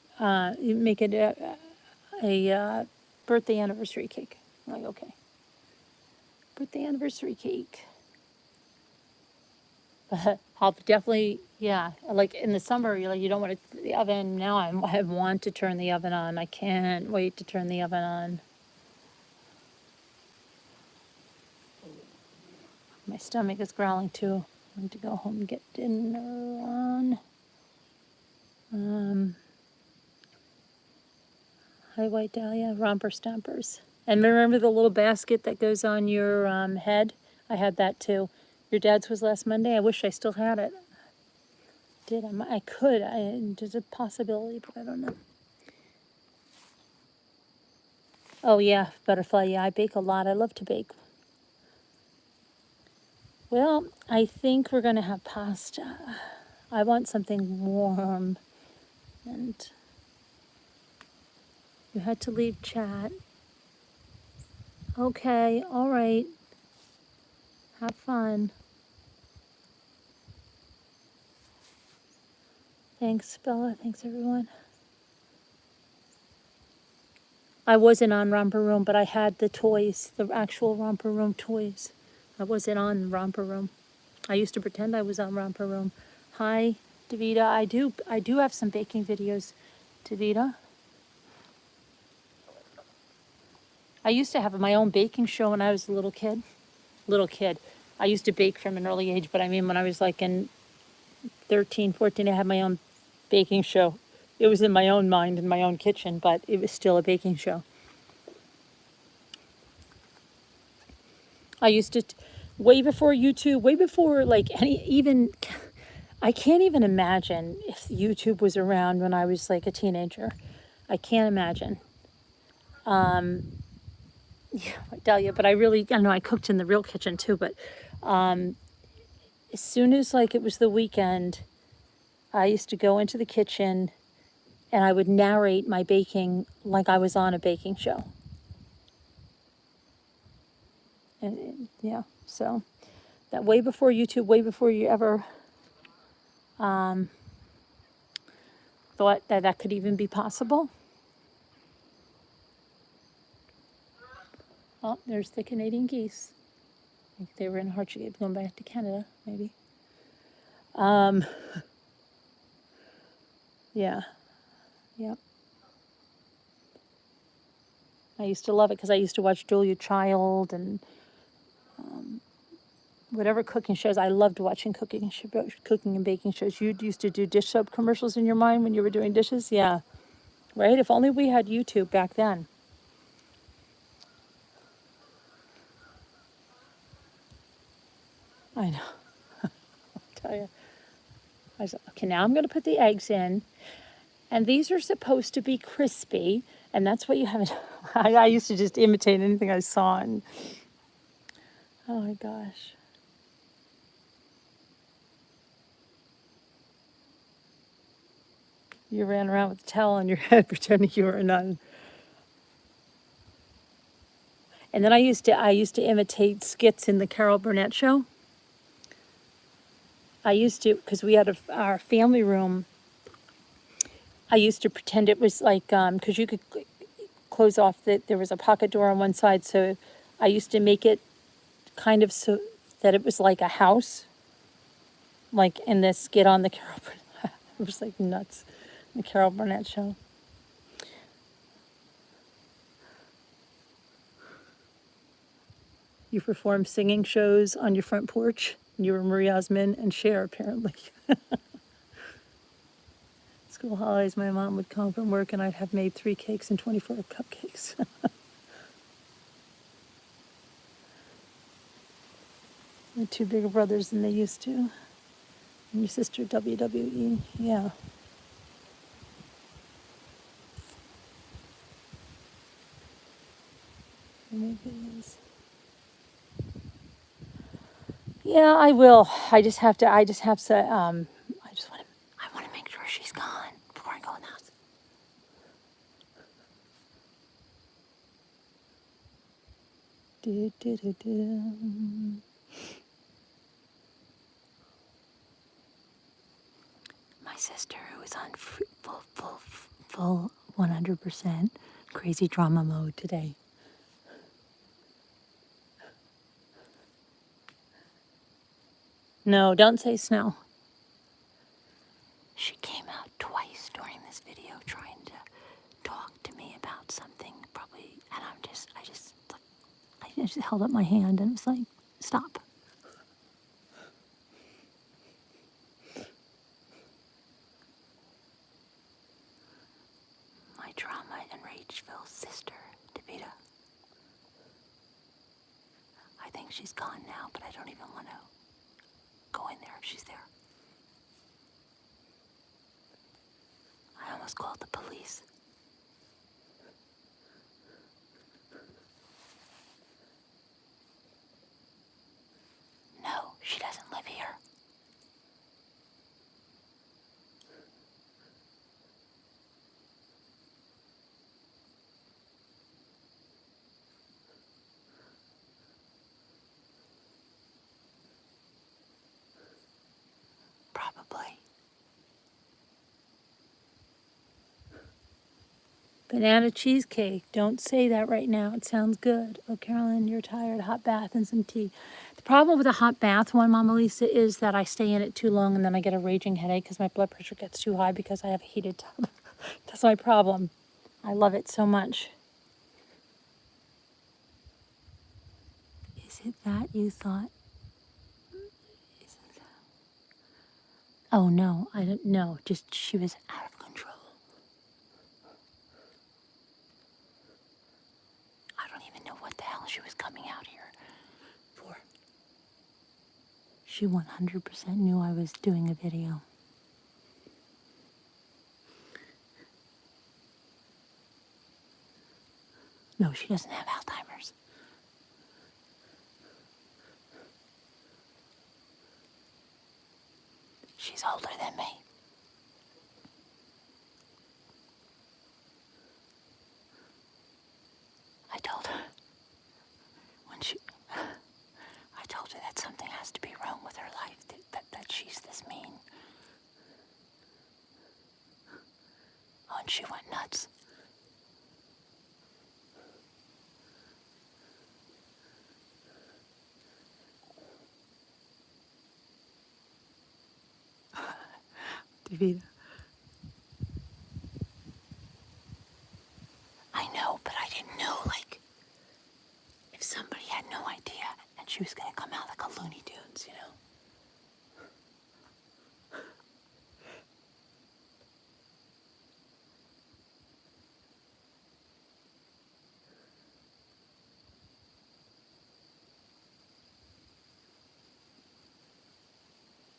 You make it a birthday anniversary cake. I'm like, okay. Birthday anniversary cake. But I'll definitely, yeah. Like in the summer, you don't want the oven. Now I want to turn the oven on. I can't wait to turn the oven on. My stomach is growling too. I need to go home and get dinner on. Hi, White Dahlia, romper stompers. And remember the little basket that goes on your head? I had that too. Your dad's was last Monday. I wish I still had it. Did I could. There's a possibility, but I don't know. Oh yeah, butterfly. Yeah, I bake a lot. I love to bake. Well, I think we're gonna have pasta. I want something warm. And you had to leave chat. Okay, all right. Have fun. Thanks, Bella. Thanks, everyone. I wasn't on Romper Room, but I had the toys, the actual Romper Room toys. I wasn't on Romper Room. I used to pretend I was on Romper Room. Hi, Davita. I do have some baking videos, Davita. I used to have my own baking show when I was a little kid. Little kid. I used to bake from an early age, but I mean, when I was like in 13, 14, I had my own baking show. It was in my own mind, in my own kitchen, but it was still a baking show. I used to, way before YouTube, way before like I can't even imagine if YouTube was around when I was like a teenager. I can't imagine. Delia, but I know I cooked in the real kitchen too, but as soon as like it was the weekend, I used to go into the kitchen and I would narrate my baking like I was on a baking show. And yeah, so that way before YouTube, way before you ever thought that that could even be possible. Oh, there's the Canadian geese. I think they were in Hartship going back to Canada, maybe. Yeah, yeah. I used to love it because I used to watch Julia Child and whatever cooking shows. I loved watching cooking and baking shows. You used to do dish soap commercials in your mind when you were doing dishes? Yeah, right? If only we had YouTube back then. I know. I'll tell you. I said, okay, now I'm going to put the eggs in. And these are supposed to be crispy. And that's what you have. I used to just imitate anything I saw. And oh my gosh. You ran around with a towel on your head pretending you were a nun. And then I used to imitate skits in the Carol Burnett show. I used to, because we had our family room. I used to pretend it was like, because you could close off there was a pocket door on one side. So I used to make it kind of so that it was like a house, like in this skit on the Carol Burnett. It was like nuts, the Carol Burnett show. You performed singing shows on your front porch. You were Marie Osmond and Cher, apparently. School holidays, my mom would come from work and I'd have made 3 cakes and 24 cupcakes. I had 2 bigger brothers than they used to. And your sister, WWE. Yeah. Yeah, I will. I just have to, I just want to, I want to make sure she's gone before I go in the house. My sister, who is on full 100% crazy drama mode today. No, don't say snow. She came out twice during this video trying to talk to me about something, probably, and I just held up my hand and it was like, stop. My drama and rage-filled sister, Davida. I think she's gone now, but I don't even want to go in there if she's there. I almost called the police. No, she doesn't live here. Probably. Banana cheesecake. Don't say that right now. It sounds good. Oh, Carolyn, you're tired. Hot bath and some tea. The problem with a hot bath one, Mama Lisa, is that I stay in it too long and then I get a raging headache because my blood pressure gets too high because I have a heated tub. That's my problem. I love it so much. Is it that you thought? Is it... Oh, no. I don't know. Just she was out of control. I don't even know what the hell she was coming out here for. She 100% knew I was doing a video. No, she doesn't have Alzheimer's. She's older than me. I told her when I told her that something has to be wrong with her life, that she's this mean. Oh, and she went nuts. Davida. I know, but I didn't know, like, if somebody had no idea and she was going to come out like a Looney Tunes, you know?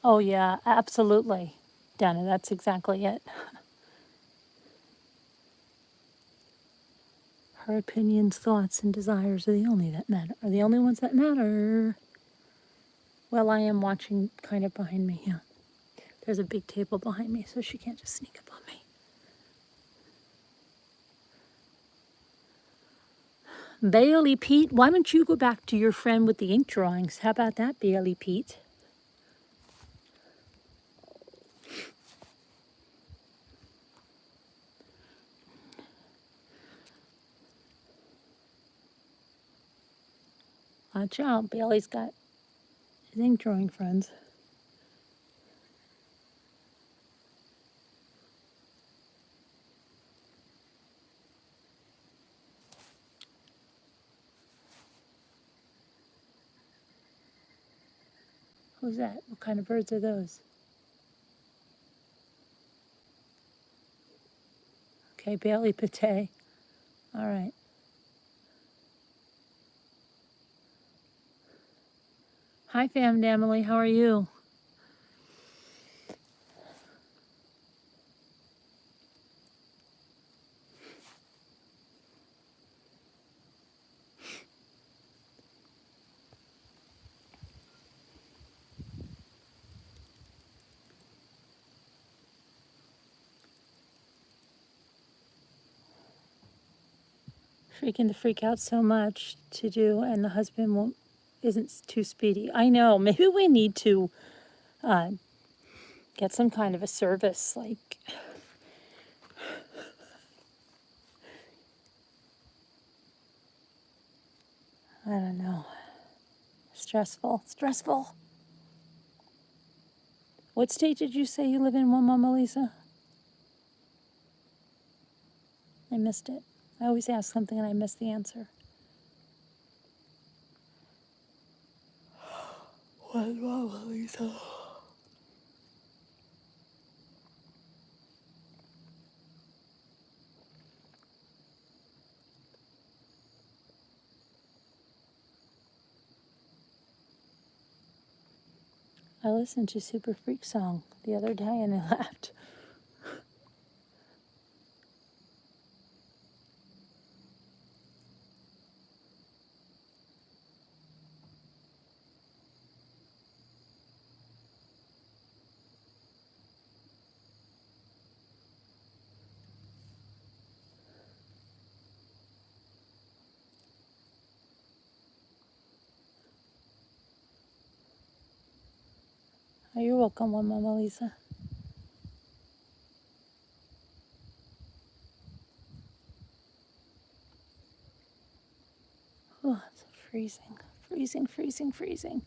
Oh, yeah, absolutely, Dana. That's exactly it. Her opinions, thoughts, and desires are the only ones that matter. Well, I am watching kind of behind me, yeah. There's a big table behind me, so she can't just sneak up on me. Bailey Pete, why don't you go back to your friend with the ink drawings? How about that, Bailey Pete? Watch out, Bailey's got his ink drawing friends. Who's that? What kind of birds are those? Okay, Bailey Pate. All right. Hi, Fam Emily. How are you? Freaking to freak out so much to do, and the husband isn't too speedy. I know. Maybe we need to get some kind of a service, like, I don't know. Stressful. What state did you say you live in, Mama Lisa? I missed it. I always ask something and I miss the answer. What, Mama Lisa? I listened to Super Freak Song the other day and I laughed. Oh, you're welcome, Mama Lisa. Oh, it's freezing, freezing, freezing, freezing.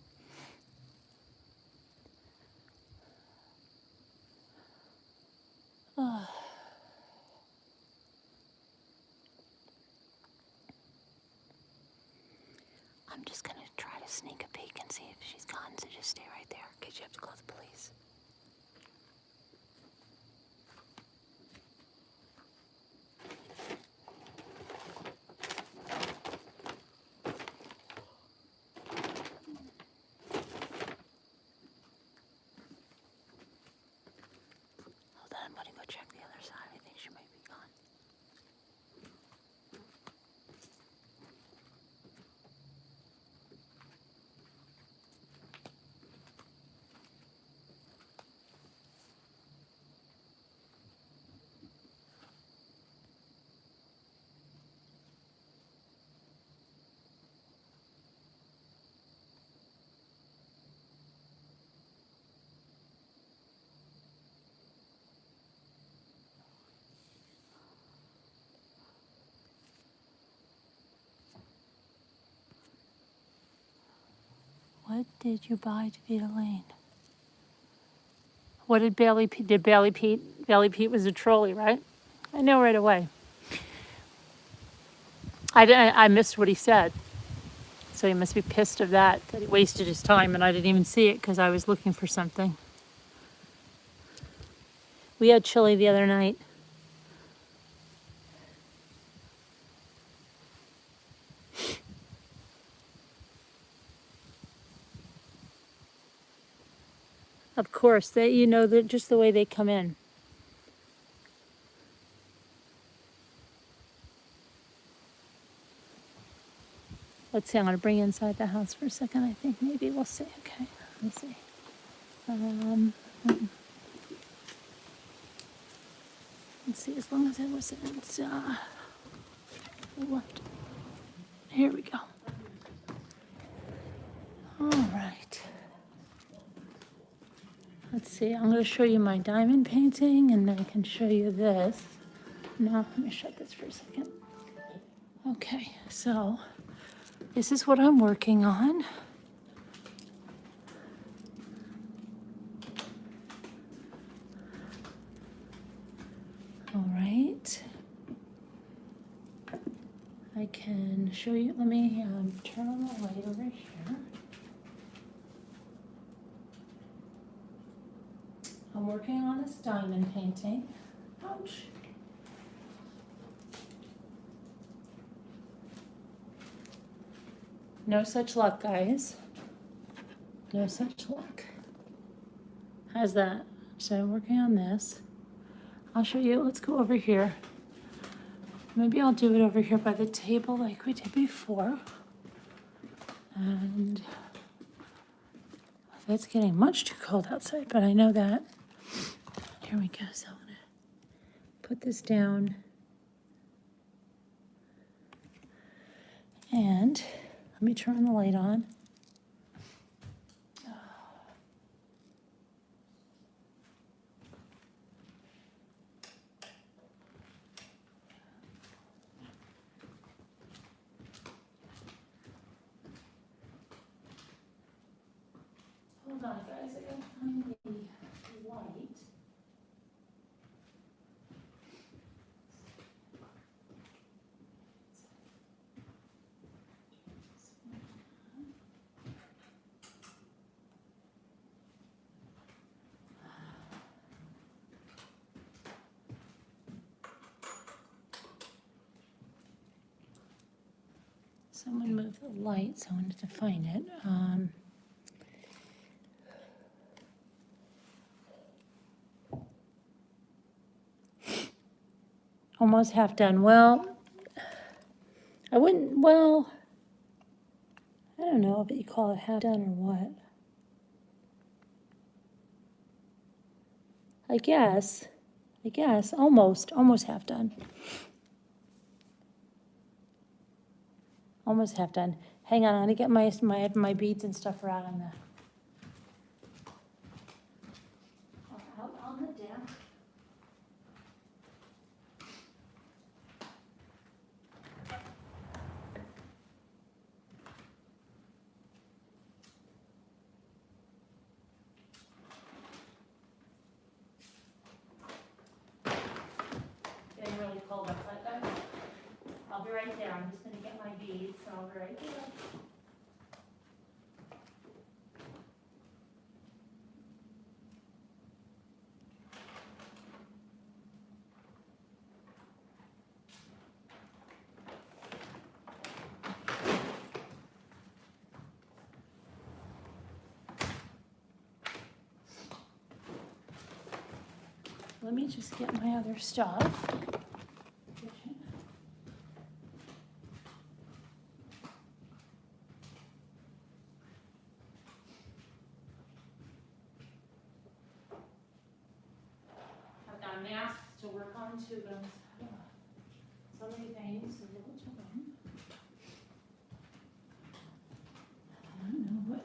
Oh. I'm just gonna try to sneak a peek and see if she's gone, so just stay right there, because you have to call the police. Hold on, I'm gonna go check the other side. I think she might be gone. What did you buy to beat Elaine? What did Bailey Pete? Did Bailey Pete? Bailey Pete was a trolley, right? I know right away. I missed what he said. So he must be pissed of that he wasted his time and I didn't even see it because I was looking for something. We had chili the other night. Of course, that just the way they come in. Let's see, I'm going to bring you inside the house for a second. I think maybe we'll see. Okay, let me see. Let's see, as long as it wasn't left. Here we go. All right. Let's see, I'm going to show you my diamond painting and then I can show you this. No, let me shut this for a second. Okay, so this is what I'm working on. All right. I can show you, let me turn on the light over here. I'm working on this diamond painting. Ouch. No such luck, guys. No such luck. How's that? So I'm working on this. I'll show you, let's go over here. Maybe I'll do it over here by the table like we did before. And it's getting much too cold outside, but I know that. Here we go, so I'm gonna put this down. And let me turn the light on. Hold on, guys, I gotta find the light. Someone moved the light, so I wanted to find it. Almost half done. Well, I don't know if you call it half done or what. I guess, almost half done. Almost half done. Hang on, I'm gonna get my beads and stuff out on the out on the desk. right there. I'm just gonna get my beads, so I'll be right here. Let me just get my other stuff. I've got masks to work on too, but so many things, a little time. I don't know what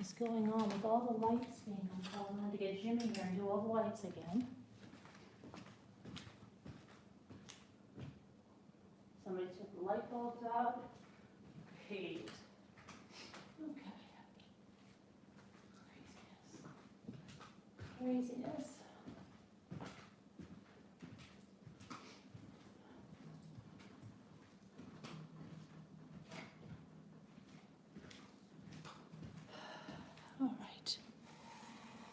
is going on with all the lights being on. So I'm going to get Jimmy here and do all the lights again. Somebody took the light bulbs out. Great. Okay. Craziness. All right.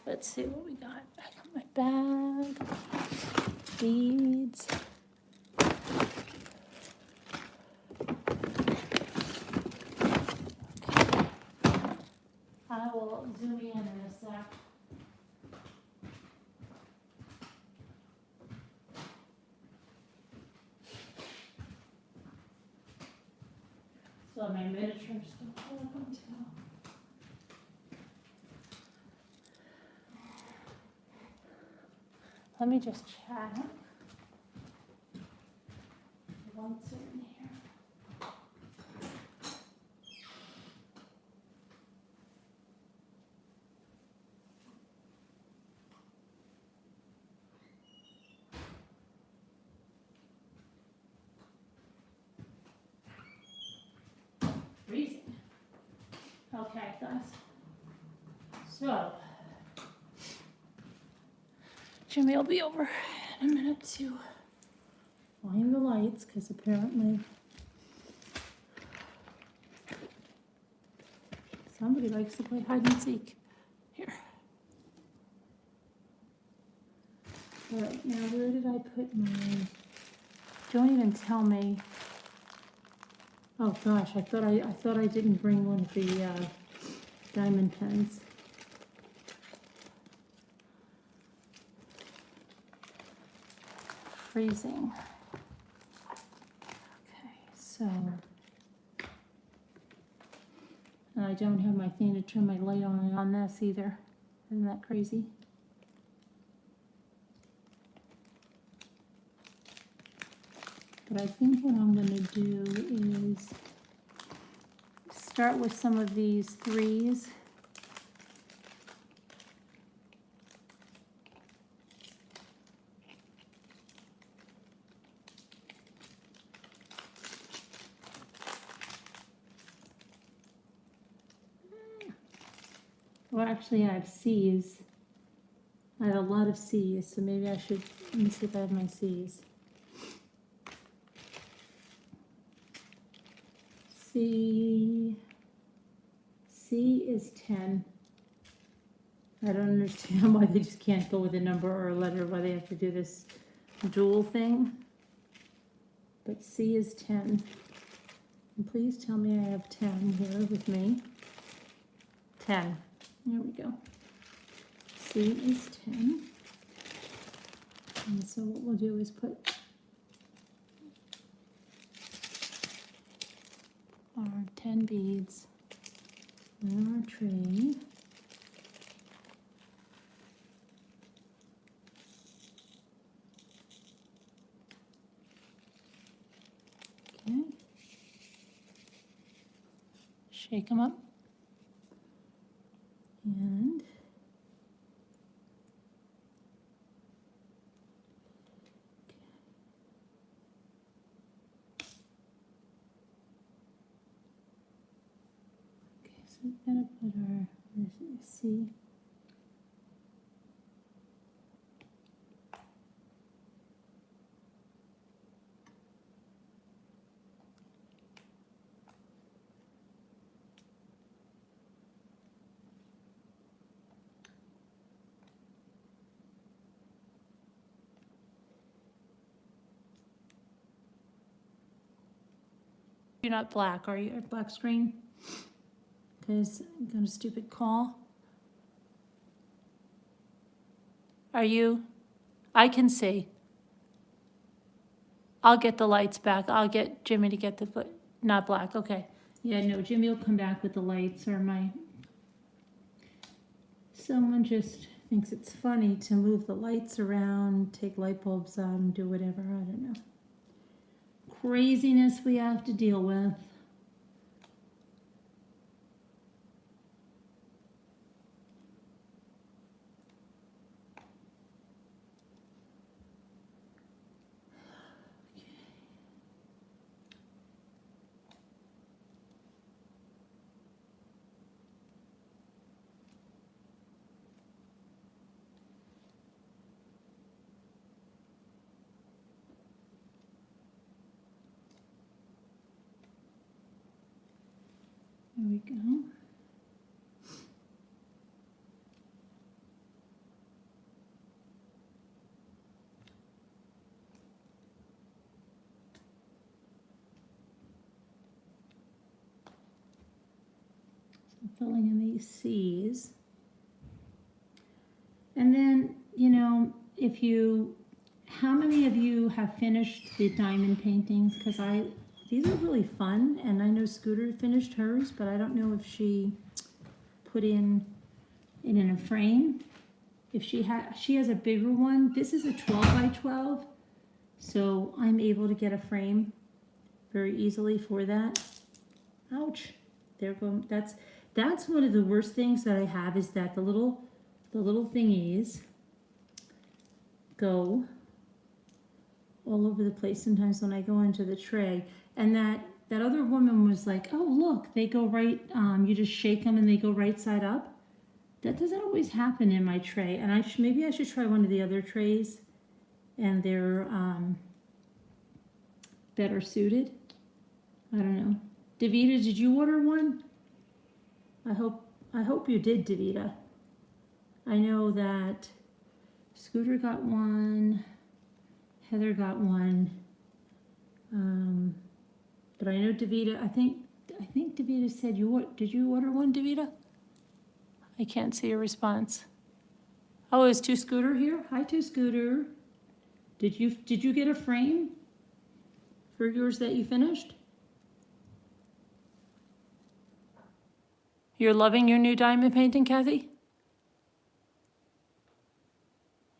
Let's see what we got. I got my bag, beads. Okay. I will zoom in a sec. So my miniatures to pull up onto. Let me just check. The lights are in here. Freezing. Okay, guys. So, Jimmy will be over in a minute to find the lights, because apparently somebody likes to play hide and seek. Here. All right, now where did I put my, don't even tell me. Oh gosh, I thought I didn't bring one of the diamond pens. Freezing. Okay, so, and I don't have my thing to turn my light on this either. Isn't that crazy? But I think what I'm going to do is start with some of these threes. Well, actually, I have C's. I have a lot of C's, so maybe I should, let me see if I have my C's. C is 10. I don't understand why they just can't go with a number or a letter, why they have to do this dual thing. But C is 10. And please tell me I have 10 here with me. 10. There we go. C is 10. And so what we'll do is put our 10 beads in our tray. Okay. Shake them up. And okay, so we're gonna put our, let's see. You're not black, are you? Black screen? Because I got a stupid call. Are you? I can see. I'll get the lights back. I'll get Jimmy to get the, not black, okay. Yeah, no, Jimmy will come back with the lights or my, someone just thinks it's funny to move the lights around, take light bulbs out and do whatever, I don't know. Craziness we have to deal with. There we go. So filling in these C's. And then, you know, if you, how many of you have finished the diamond paintings? Because these are really fun, and I know Scooter finished hers, but I don't know if she put in a frame. If she has a bigger one. This is a 12 by 12, so I'm able to get a frame very easily for that. Ouch! There go. That's one of the worst things that I have, is that the little thingies go all over the place sometimes when I go into the tray. And that other woman was like, oh look, they go right, you just shake them and they go right side up. That doesn't always happen in my tray, and maybe I should try one of the other trays, and they're better suited. I don't know. Davita, did you order one? I hope you did, Davita. I know that Scooter got one, Heather got one, but I know Davita, I think Davita said did you order one, Davita? I can't see a response. Oh, is Two Scooter here? Hi, Two Scooter. Did you get a frame for yours that you finished? You're loving your new diamond painting, Kathy?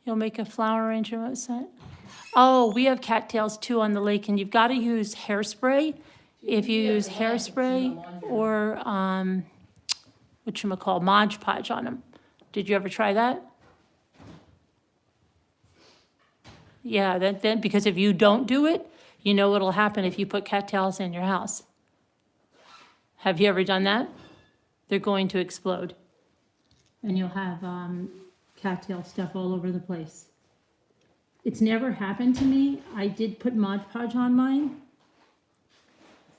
You'll make a flower arrangement set. Oh, we have cattails too on the lake, and you've got to use hairspray. If you use hairspray or whatchamacallit, Mod Podge on them. Did you ever try that? Yeah, then because if you don't do it, you know what'll happen if you put cattails in your house. Have you ever done that? They're going to explode. And you'll have cattail stuff all over the place. It's never happened to me. I did put Mod Podge on mine,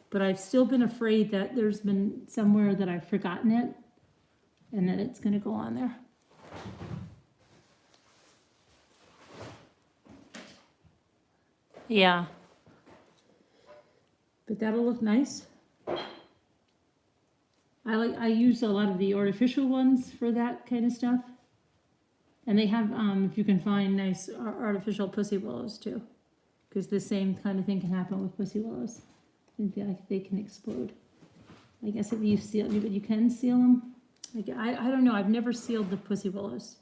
but I've still been afraid that there's been somewhere that I've forgotten it and that it's going to go on there. Yeah. But that'll look nice. I use a lot of the artificial ones for that kind of stuff. And they have, if you can find nice artificial pussy willows too. Because the same kind of thing can happen with pussy willows. They can explode. I guess if you seal, you can seal them. I don't know, I've never sealed the pussy willows.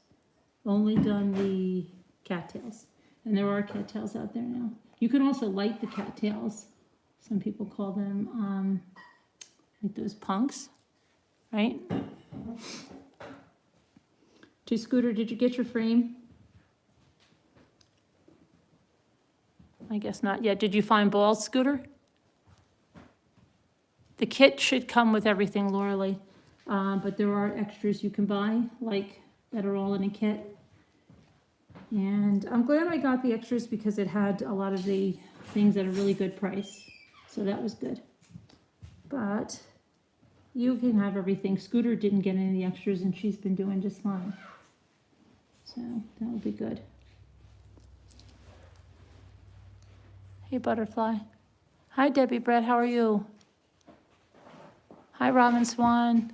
Only done the cattails. And there are cattails out there now. You can also light the cattails. Some people call them like those punks, right? Two Scooter, did you get your frame? I guess not yet. Did you find balls, Scooter? The kit should come with everything, Laura Lee. But there are extras you can buy, like that are all in a kit. And I'm glad I got the extras because it had a lot of the things at a really good price. So that was good. But you can have everything. Scooter didn't get any of the extras and she's been doing just fine. So that will be good. Hey, Butterfly. Hi, Debbie Brett. How are you? Hi, Robin Swan.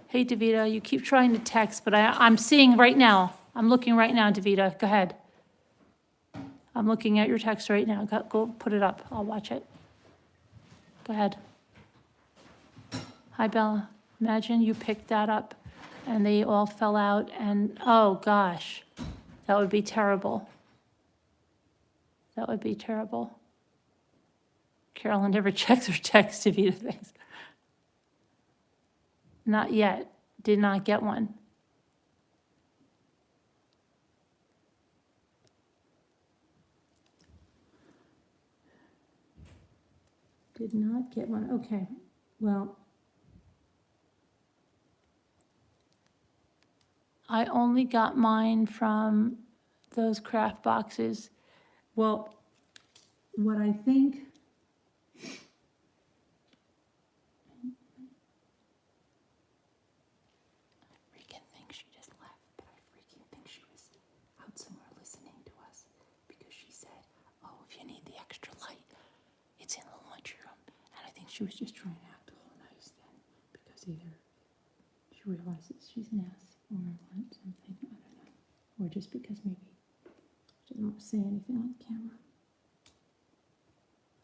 Hey, Davita, you keep trying to text, but I'm seeing right now. I'm looking right now, Davita. Go ahead. I'm looking at your text right now. Go put it up. I'll watch it. Go ahead. Hi, Bella. Imagine you picked that up and they all fell out and, oh, gosh, that would be terrible. That would be terrible. Carolyn never checks her text, Davita thinks. Not yet. Did not get one. Did not get one. Okay. Well, I only got mine from those craft boxes. Well, what I think, I freaking think she just left, but I freaking think she was out somewhere listening to us because she said, oh, if you need the extra light, it's in the laundry room. And I think she was just trying to act all nice then because either she realizes she's an ass or what, something, I don't know. Or just because maybe she doesn't want to say anything on camera.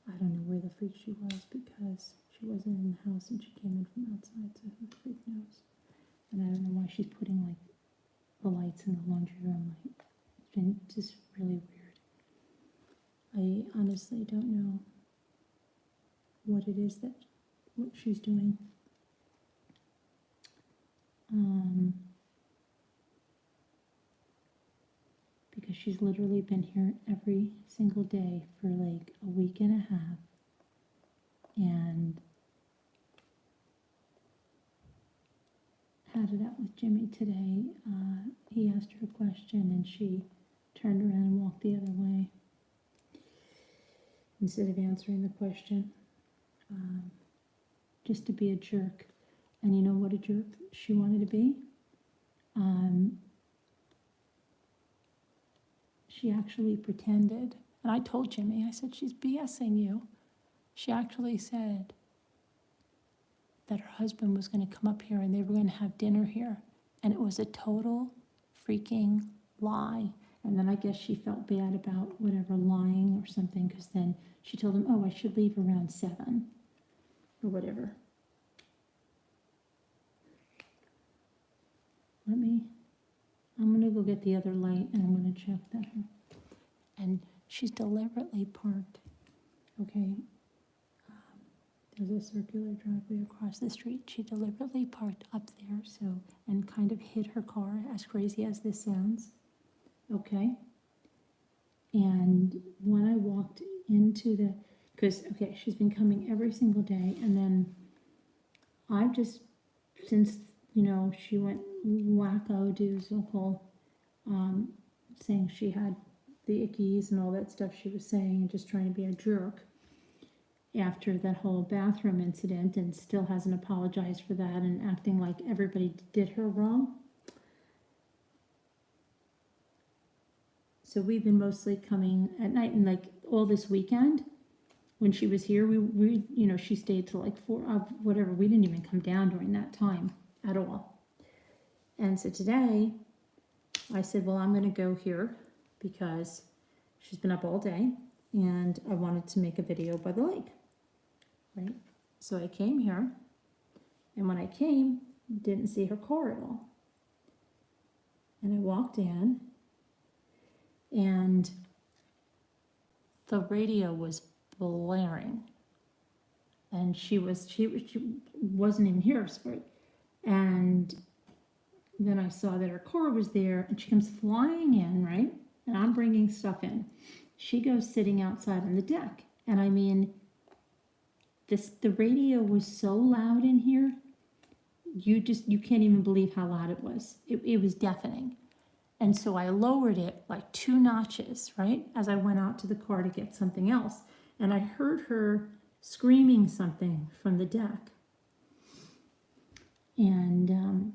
I don't know where the freak she was because she wasn't in the house and she came in from outside, so who the freak knows. And I don't know why she's putting like the lights in the laundry room. Like, it's been just really weird. I honestly don't know what it is what she's doing. Because she's literally been here every single day for like a week and a half. And had it out with Jimmy today. He asked her a question and she turned around and walked the other way instead of answering the question. Just to be a jerk. And you know what a jerk she wanted to be? She actually pretended, and I told Jimmy, I said, she's BSing you. She actually said that her husband was going to come up here and they were going to have dinner here. And it was a total freaking lie. And then I guess she felt bad about whatever lying or something, because then she told him, oh, I should leave around 7 or whatever. I'm going to go get the other light and I'm going to check that her. And she's deliberately parked, okay? There's a circular driveway across the street. She deliberately parked up there, and kind of hid her car, as crazy as this sounds, okay? And when I walked into okay, she's been coming every single day, and then I've just, since, she went wacko-doozle, saying she had the ickies and all that stuff she was saying, and just trying to be a jerk after that whole bathroom incident, and still hasn't apologized for that and acting like everybody did her wrong. So we've been mostly coming at night, and like all this weekend when she was here, we she stayed till like 4, whatever. We didn't even come down during that time at all. And so today I said, well, I'm going to go here because she's been up all day and I wanted to make a video by the lake, right? So I came here, and when I came, didn't see her car at all. And I walked in, and the radio was blaring, and she wasn't even here. And then I saw that her car was there, and she comes flying in, right? And I'm bringing stuff in. She goes sitting outside on the deck, and I mean, the radio was so loud in here, you can't even believe how loud it was. It was deafening. And so I lowered it like 2 notches, right, as I went out to the car to get something else. And I heard her screaming something from the deck. And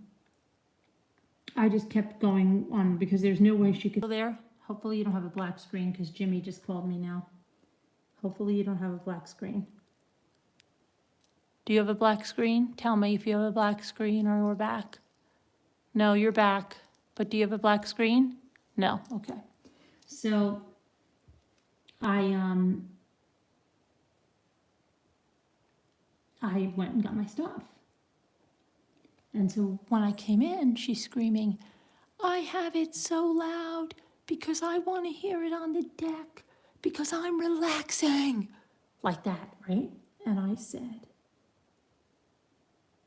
I just kept going on because there's no way she could. There. Hopefully you don't have a black screen, because Jimmy just called me now. Hopefully you don't have a black screen. Do you have a black screen? Tell me if you have a black screen or we're back. No, you're back. But do you have a black screen? No, okay. So I went and got my stuff. And so when I came in, she's screaming, I have it so loud because I want to hear it on the deck because I'm relaxing. Like that, right? And I said,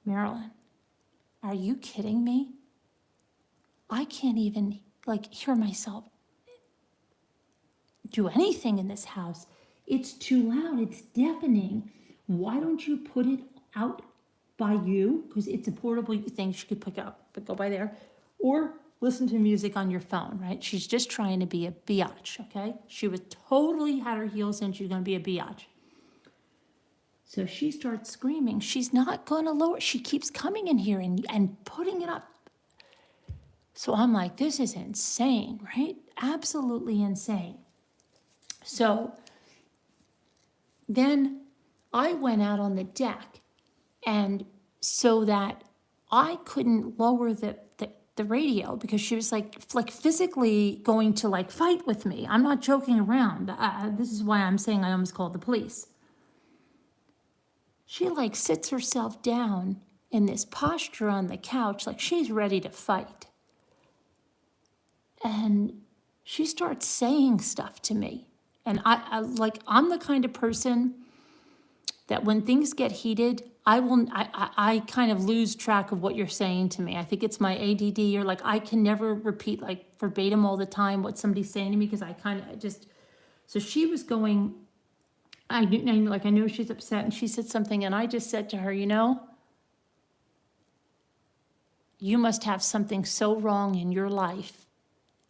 Marilyn, are you kidding me? I can't even hear myself do anything in this house. It's too loud. It's deafening. Why don't you put it out by you? Because it's a portable thing she could pick up, but go by there. Or listen to music on your phone, right? She's just trying to be a biatch, okay? She was totally had her heels in. She's going to be a biatch. So she starts screaming. She's not going to lower. She keeps coming in here and putting it up. So I'm like, this is insane, right? Absolutely insane. So then I went out on the deck, and so that I couldn't lower the radio because she was like physically going to fight with me. I'm not joking around. This is why I'm saying I almost called the police. She sits herself down in this posture on the couch like she's ready to fight. And she starts saying stuff to me. And I'm the kind of person that when things get heated, I kind of lose track of what you're saying to me. I think it's my ADD, or I can never repeat verbatim all the time what somebody's saying to me because I kind of just, so she was going, I know she's upset, and she said something, and I just said to her, you must have something so wrong in your life.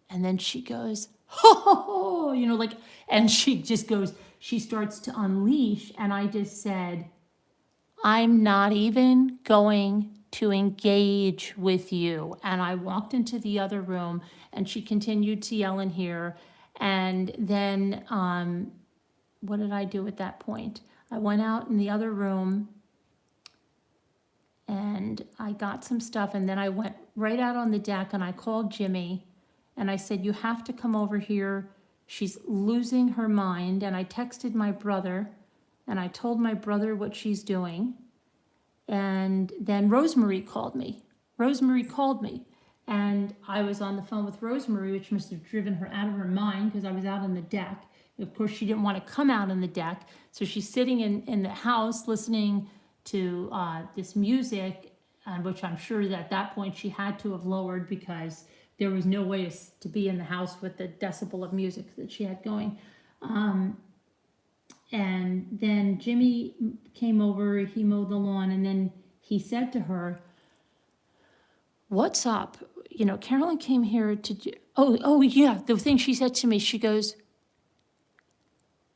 And then she goes, oh, and she just goes, she starts to unleash. And I just said, I'm not even going to engage with you. And I walked into the other room, and she continued to yell in here. And then, what did I do at that point? I went out in the other room and I got some stuff, and then I went right out on the deck and I called Jimmy. And I said, you have to come over here. She's losing her mind. And I texted my brother, and I told my brother what she's doing. And then Rosemary called me. And I was on the phone with Rosemary, which must have driven her out of her mind because I was out on the deck. Of course, she didn't want to come out on the deck. So she's sitting in the house listening to this music, which I'm sure that at that point she had to have lowered because there was no way to be in the house with the decibel of music that she had going. And then Jimmy came over, he mowed the lawn, and then he said to her, what's up? Carolyn came here to do, yeah, the thing she said to me, she goes,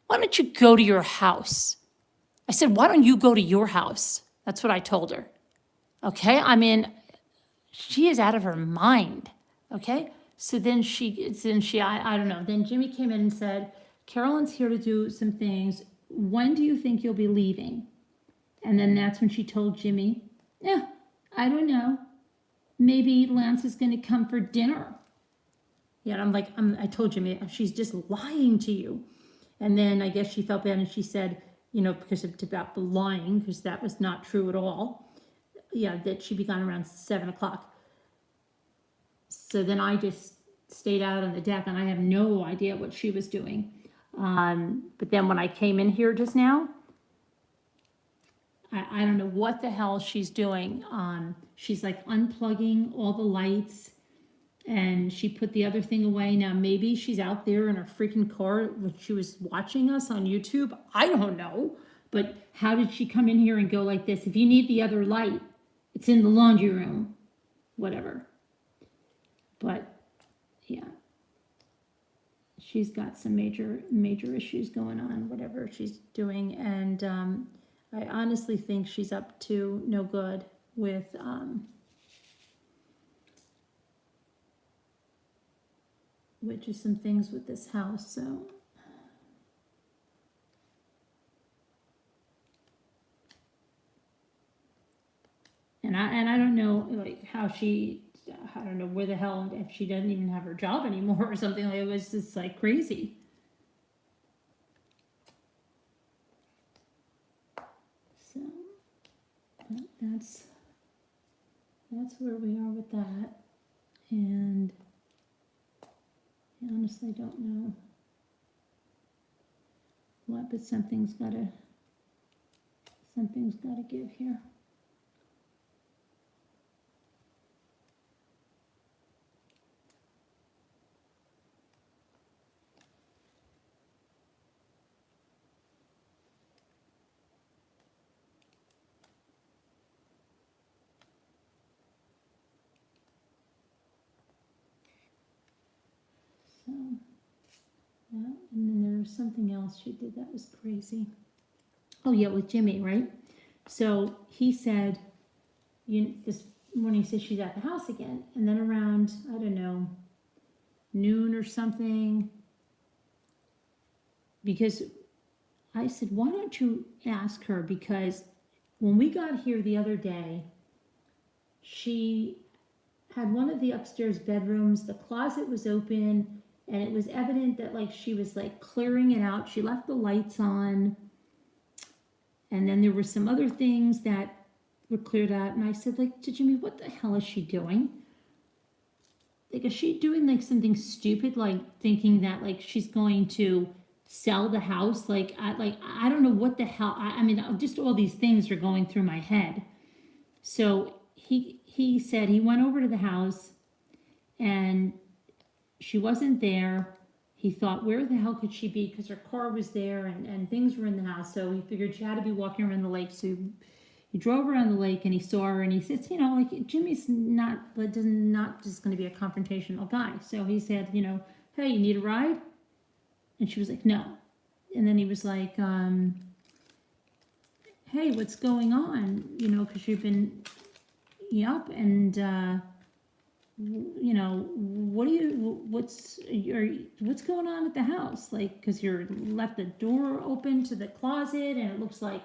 why don't you go to your house? I said, why don't you go to your house? That's what I told her. Okay, she is out of her mind. Okay, so then I don't know. Then Jimmy came in and said, Carolyn's here to do some things. When do you think you'll be leaving? And then that's when she told Jimmy, yeah, I don't know. Maybe Lance is going to come for dinner. Yeah, and I told Jimmy, she's just lying to you. And then I guess she felt bad, and she said, because it's about the lying, because that was not true at all. Yeah, that she'd be gone around 7 o'clock. So then I just stayed out on the deck, and I have no idea what she was doing. But then when I came in here just now, I don't know what the hell she's doing. She's unplugging all the lights, and she put the other thing away. Now maybe she's out there in her freaking car when she was watching us on YouTube. I don't know. But how did she come in here and go like this? If you need the other light, it's in the laundry room. Whatever. But yeah, she's got some major issues going on, whatever she's doing. And I honestly think she's up to no good with which is some things with this house. So And I don't know like how she, I don't know where the hell, if she doesn't even have her job anymore or something. Like, it was just like crazy. So that's where we are with that. And I honestly don't know what, but something's gotta give here. So yeah, and then there was something else she did that was crazy. Oh yeah, with Jimmy, right? So he said, this morning he said she's at the house again, and then around, I don't know, noon or something, because I said, why don't you ask her? Because when we got here the other day, she had one of the upstairs bedrooms, the closet was open, and it was evident that like she was like clearing it out. She left the lights on, and then there were some other things that were cleared out. And I said like to Jimmy, what the hell is she doing? Like, is she doing like something stupid, like thinking that like she's going to sell the house? Like I don't know what the hell. I mean, just all these things are going through my head. So he said he went over to the house and she wasn't there. He thought, where the hell could she be? Because her car was there and things were in the house. So he figured she had to be walking around the lake. So he drove around the lake and he saw her and he says, you know, like Jimmy's not just going to be a confrontational guy. So he said, you know, hey, you need a ride? And she was like, no. And then he was like, hey, what's going on? You know, because you've been up and, you know, what's going on at the house? Like, because you're left the door open to the closet and it looks like,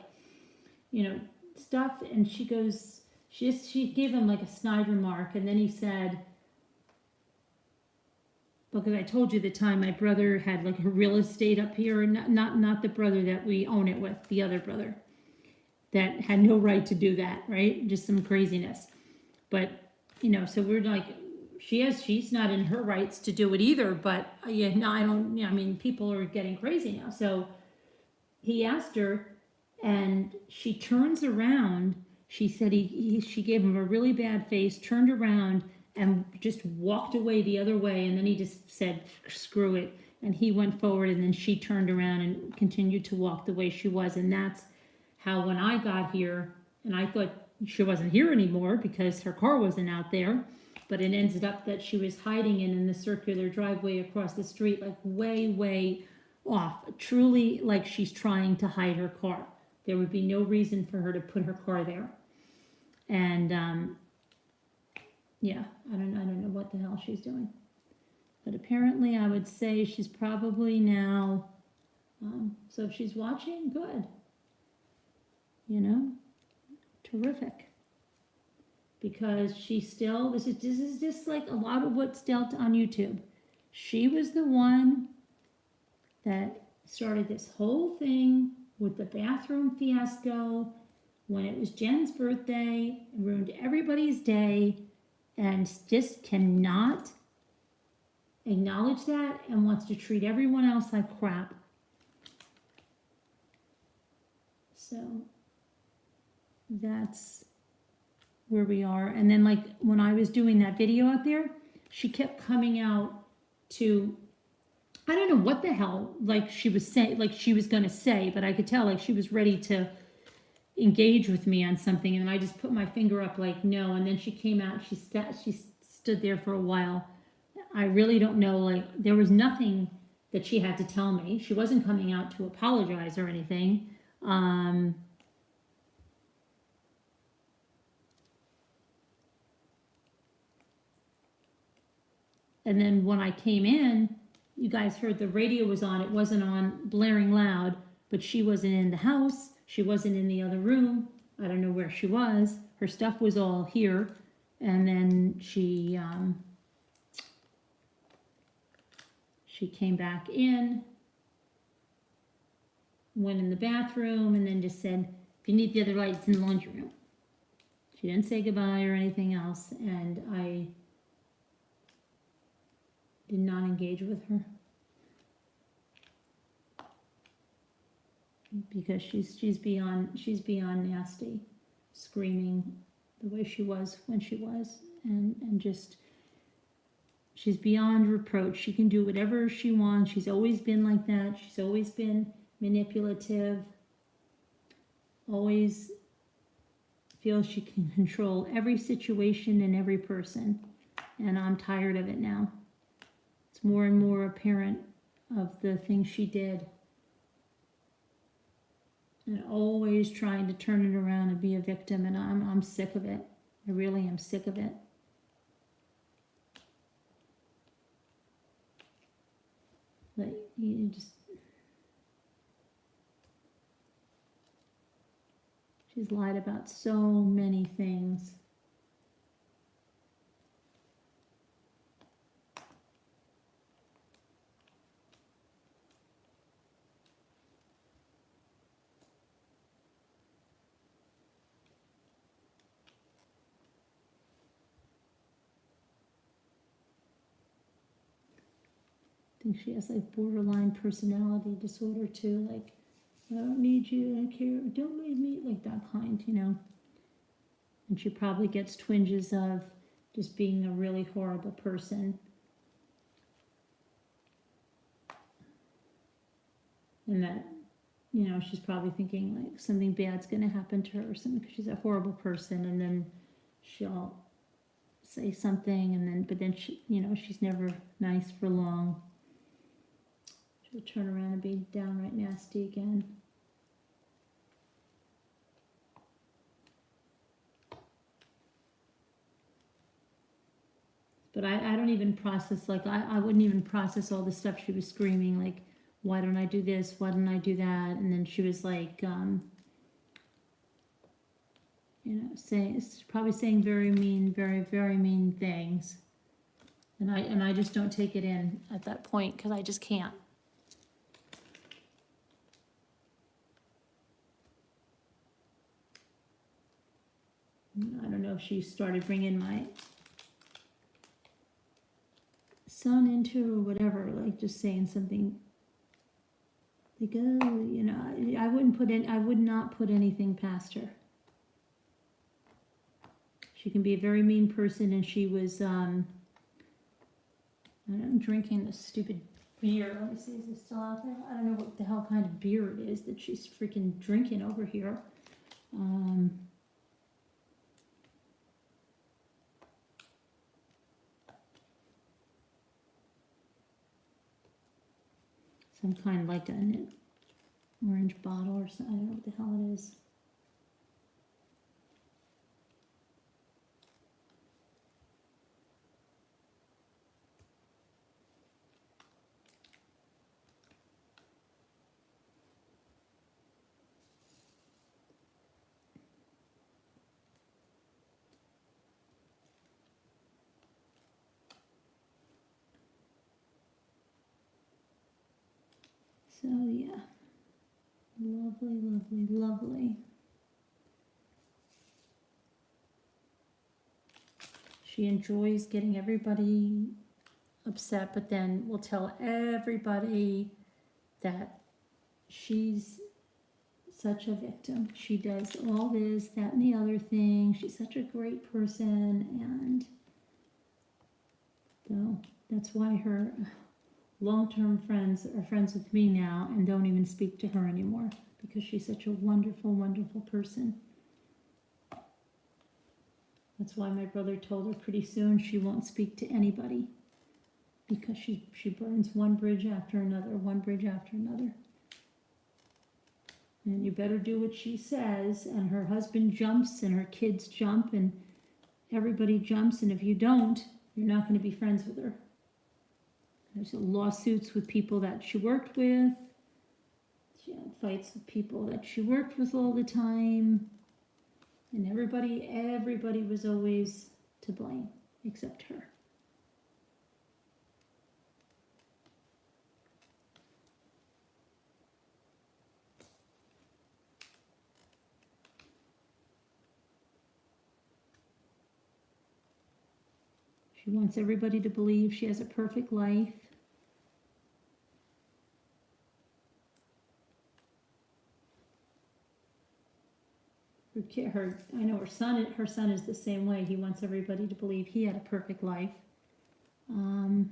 you know, stuff. And she goes, she gave him like a snide remark. And then he said, because I told you the time my brother had like a real estate up here, and not the brother that we own it with, the other brother that had no right to do that, right? Just some craziness. But, you know, so we're like, she's not in her rights to do it either, but yeah, no, I don't, I mean, people are getting crazy now. So he asked her and she turns around. She said she gave him a really bad face, turned around and just walked away the other way. And then he just said, screw it. And he went forward and then she turned around and continued to walk the way she was. And that's how when I got here, and I thought she wasn't here anymore because her car wasn't out there, but it ended up that she was hiding in the circular driveway across the street, like way off, truly like she's trying to hide her car. There would be no reason for her to put her car there. And yeah, I don't know what the hell she's doing. But apparently I would say she's probably now, so if she's watching, good. You know, terrific. Because she still, this is just like a lot of what's dealt on YouTube. She was the one that started this whole thing with the bathroom fiasco when it was Jen's birthday, ruined everybody's day, and just cannot acknowledge that and wants to treat everyone else like crap. So that's where we are. And then like when I was doing that video out there, she kept coming out to, I don't know what the hell like she was saying, like she was gonna say, but I could tell like she was ready to engage with me on something, and I just put my finger up like no. And then she came out, she stood there for a while. I really don't know, like there was nothing that she had to tell me. She wasn't coming out to apologize or anything. And then when I came in, you guys heard the radio was on. It wasn't on blaring loud, but she wasn't in the house. She wasn't in the other room. I don't know where she was. Her stuff was all here, and then she came back in, went in the bathroom, and then just said, if you need the other lights in the laundry room. She didn't say goodbye or anything else, and I did not engage with her because she's beyond nasty, screaming the way she was when she was, and just she's beyond reproach. She can do whatever she wants. She's always been like that. She's always been manipulative, always feels she can control every situation and every person, and I'm tired of it now. It's more and more apparent of the things she did, and always trying to turn it around and be a victim, and I'm sick of it. I really am sick of it. But you just, she's lied about so many things. I think she has like borderline personality disorder too, like, I don't need you, I don't care, don't leave me, like that kind, you know. And she probably gets twinges of just being a really horrible person. And that, you know, she's probably thinking like something bad's gonna happen to her or something because she's a horrible person, and then she'll say something, and then, but then she, you know, she's never nice for long. She'll turn around and be downright nasty again. But I don't even process, like, I wouldn't even process all the stuff she was screaming, like, why don't I do this, why don't I do that, and then she was like, you know, probably saying very mean things, and I just don't take it in at that point, because I just can't. I don't know if she started bringing my son into or whatever, like just saying something like, oh, you know, I would not put anything past her. She can be a very mean person, and she was, I'm drinking this stupid beer. Let me see, is it still out there? I don't know what the hell kind of beer it is that she's freaking drinking over here. Some kind of like an orange bottle or something. I don't know what the hell it is. So yeah, lovely. She enjoys getting everybody upset, but then will tell everybody that she's such a victim. She does all this, that, and the other thing. She's such a great person, and so that's why her long-term friends are friends with me now and don't even speak to her anymore, because she's such a wonderful person. That's why my brother told her pretty soon she won't speak to anybody, because she burns one bridge after another. And you better do what she says, and her husband jumps, and her kids jump, and everybody jumps, and if you don't, you're not going to be friends with her. There's lawsuits with people that she worked with. She had fights with people that she worked with all the time. And everybody was always to blame, except her. She wants everybody to believe she has a perfect life. I know her son is the same way. He wants everybody to believe he had a perfect life. He'll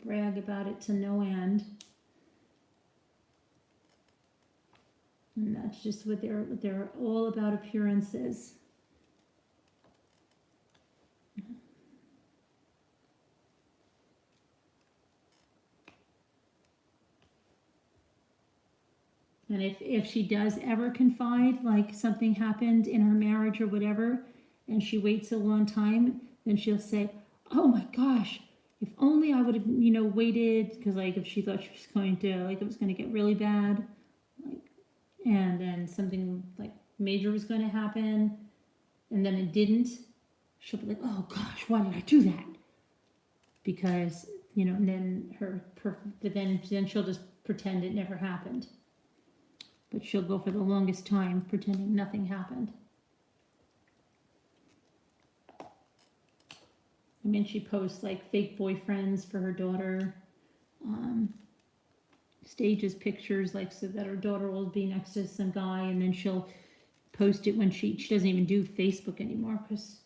brag about it to no end. And that's just what they're all about, appearances. And if she does ever confide, like something happened in her marriage or whatever, and she waits a long time, then she'll say, oh my gosh, if only I would have, waited, because like if she thought she was going to, like it was going to get really bad, like, and then something like major was going to happen, and then it didn't, she'll be like, oh gosh, why did I do that? Because, and then but then she'll just pretend it never happened. But she'll go for the longest time pretending nothing happened. I mean, she posts like fake boyfriends for her daughter, stages pictures like so that her daughter will be next to some guy, and then she'll post it when she doesn't even do Facebook anymore, because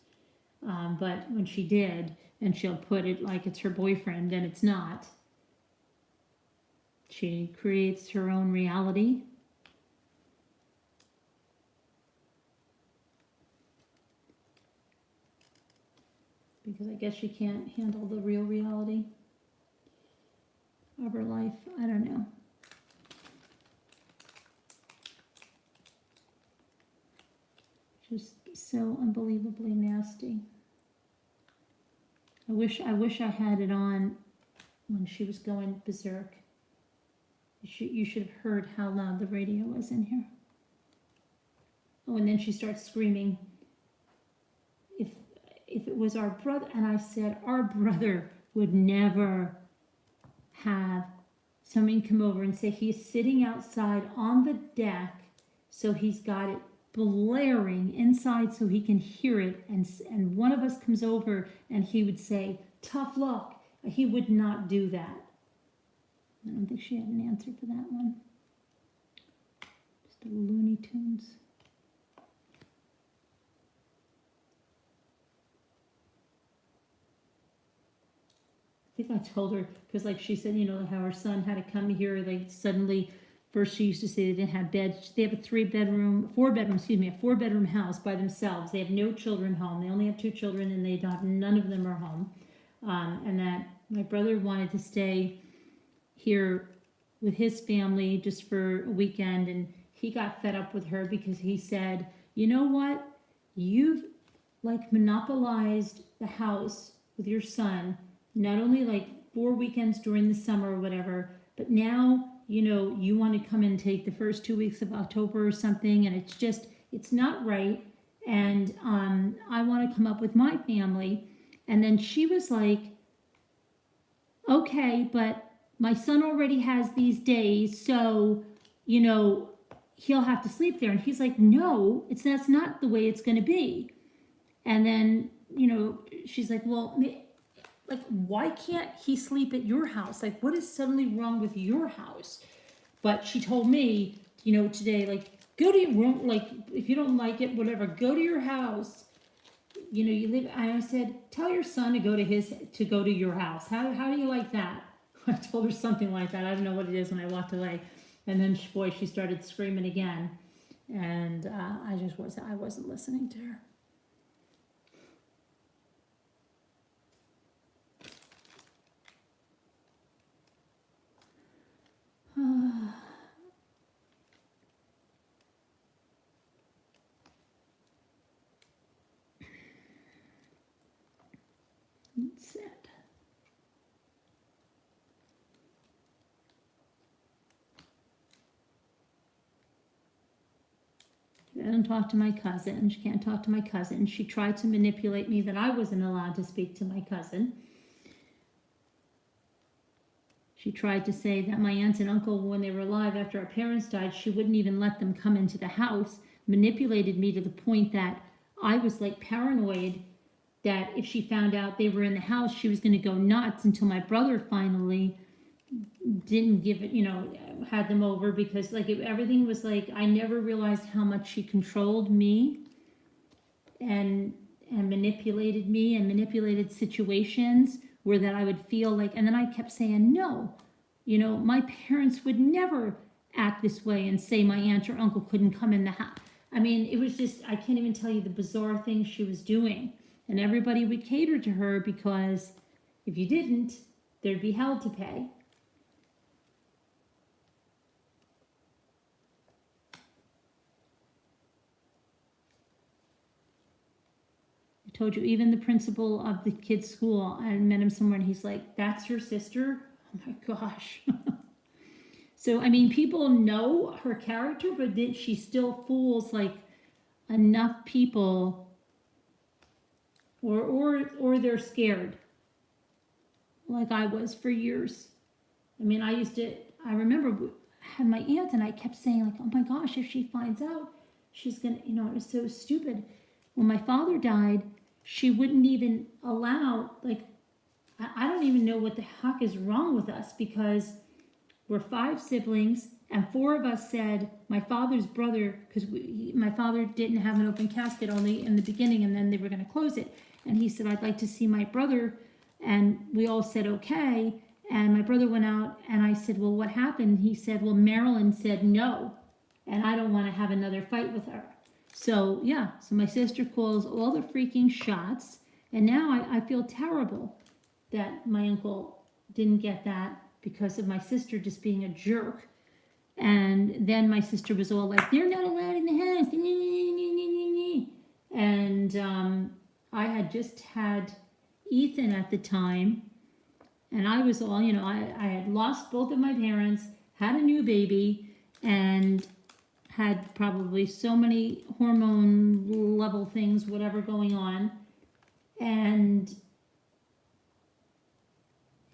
but when she did, and she'll put it like it's her boyfriend, and it's not. She creates her own reality. Because I guess she can't handle the real reality of her life. I don't know. Just so unbelievably nasty. I wish I had it on when she was going berserk. You should have heard how loud the radio was in here. Oh, and then she starts screaming, if it was our brother, and I said, our brother would never have someone come over and say he's sitting outside on the deck, so he's got it blaring inside so he can hear it, and one of us comes over and he would say, tough luck. He would not do that. I don't think she had an answer for that one. Just a Looney Tunes. I think I told her, because like she said, how her son had to come here, like suddenly, first she used to say they didn't have beds. They have a four bedroom house by themselves. They have no children home. They only have 2 children, and none of them are home. And that my brother wanted to stay here with his family just for a weekend, and he got fed up with her because he said, you know what? You've like monopolized the house with your son, not only like 4 weekends during the summer or whatever, but now, you want to come and take the first 2 weeks of October or something, and it's not right, and I want to come up with my family. And then she was like, okay, but my son already has these days, so, he'll have to sleep there. And he's like, no, that's not the way it's going to be. And then, she's like, well, like, why can't he sleep at your house? Like, what is suddenly wrong with your house? But she told me, today, like, go to your room, like, if you don't like it, whatever, go to your house. You live, and I said, tell your son to go to your house. How do you like that? I told her something like that. I don't know what it is when I walked away. And then, she started screaming again. And I wasn't listening to her. It's sad. I don't talk to my cousin. She can't talk to my cousin. She tried to manipulate me that I wasn't allowed to speak to my cousin. She tried to say that my aunt and uncle, when they were alive after our parents died, she wouldn't even let them come into the house, manipulated me to the point that I was like paranoid that if she found out they were in the house, she was going to go nuts, until my brother finally didn't give it, had them over, because like everything was like, I never realized how much she controlled me and manipulated me and manipulated situations where that I would feel like, and then I kept saying, no, my parents would never act this way and say my aunt or uncle couldn't come in the house. I mean, it was just, I can't even tell you the bizarre things she was doing. And everybody would cater to her, because if you didn't, there'd be hell to pay. I told you, even the principal of the kid's school, I met him somewhere and he's like, that's your sister? Oh my gosh. So, I mean, people know her character, but she still fools like enough people, or they're scared, like I was for years. I mean, I remember I had my aunt and I kept saying like, oh my gosh, if she finds out, she's gonna, it was so stupid. When my father died, she wouldn't even allow, like, I don't even know what the heck is wrong with us, because we're 5 siblings, and 4 of us said my father's brother, because my father didn't have an open casket, only in the beginning, and then they were going to close it. And he said, I'd like to see my brother. And we all said, okay. And my brother went out, and I said, well, what happened? He said, well, Marilyn said no, and I don't want to have another fight with her. So, yeah, so my sister calls all the freaking shots, and now I feel terrible that my uncle didn't get that because of my sister just being a jerk. And then my sister was all like, they're not allowed in the house. And I had just had Ethan at the time, and I was all, I had lost both of my parents, had a new baby, and had probably so many hormone level things, whatever going on. And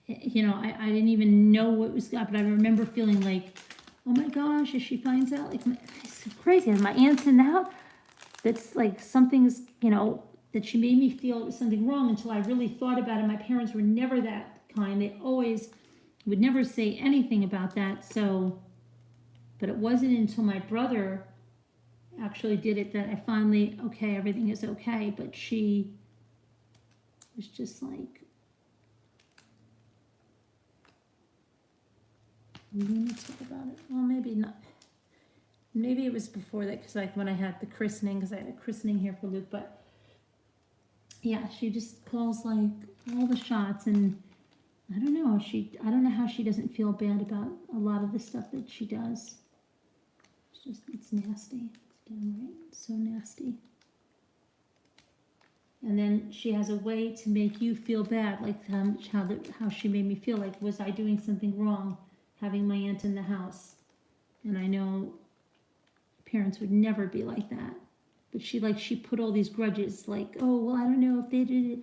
I didn't even know what was up, but I remember feeling like, oh my gosh, if she finds out, like, it's so crazy. And my aunt's in the house. That's like something's, that she made me feel it was something wrong, until I really thought about it. My parents were never that kind. They always would never say anything about that. So, but it wasn't until my brother actually did it that I finally, okay, everything is okay. But she was just like lunatic about it. Well, maybe not. Maybe it was before that, because like when I had the christening, because I had a christening here for Luke. But yeah, she just calls like all the shots, and I don't know. I don't know how she doesn't feel bad about a lot of the stuff that she does. It's nasty. It's downright so nasty. And then she has a way to make you feel bad, like how she made me feel like, was I doing something wrong having my aunt in the house? And I know parents would never be like that. But she put all these grudges, like, oh, well, I don't know if they did it.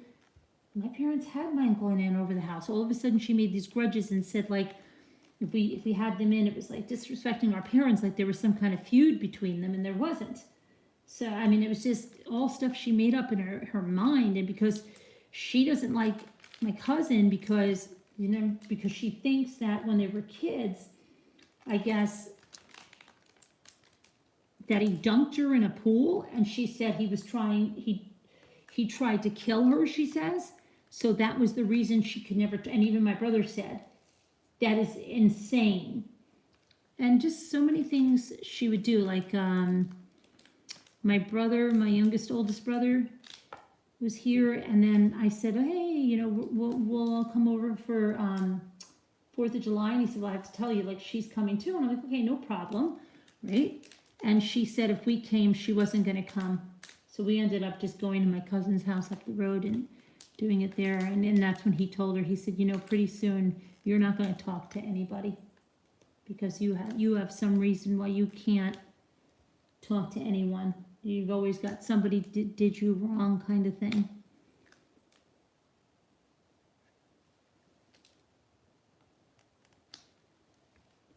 My parents had my uncle and aunt over the house. All of a sudden she made these grudges and said, like, if we had them in, it was like disrespecting our parents, like there was some kind of feud between them, and there wasn't. So, I mean, it was just all stuff she made up in her mind. And because she doesn't like my cousin, because she thinks that when they were kids, I guess, that he dunked her in a pool, and she said he tried to kill her, she says. So that was the reason she could never, and even my brother said, that is insane. And just so many things she would do, like my brother, my oldest brother, was here, and then I said, hey, we'll all come over for 4th of July, and he said, well, I have to tell you, like, she's coming too. And I'm like, okay, no problem, right? And she said if we came, she wasn't going to come. So we ended up just going to my cousin's house up the road and doing it there. And then that's when he told her, he said, pretty soon you're not going to talk to anybody, because you have some reason why you can't talk to anyone. You've always got somebody did you wrong kind of thing.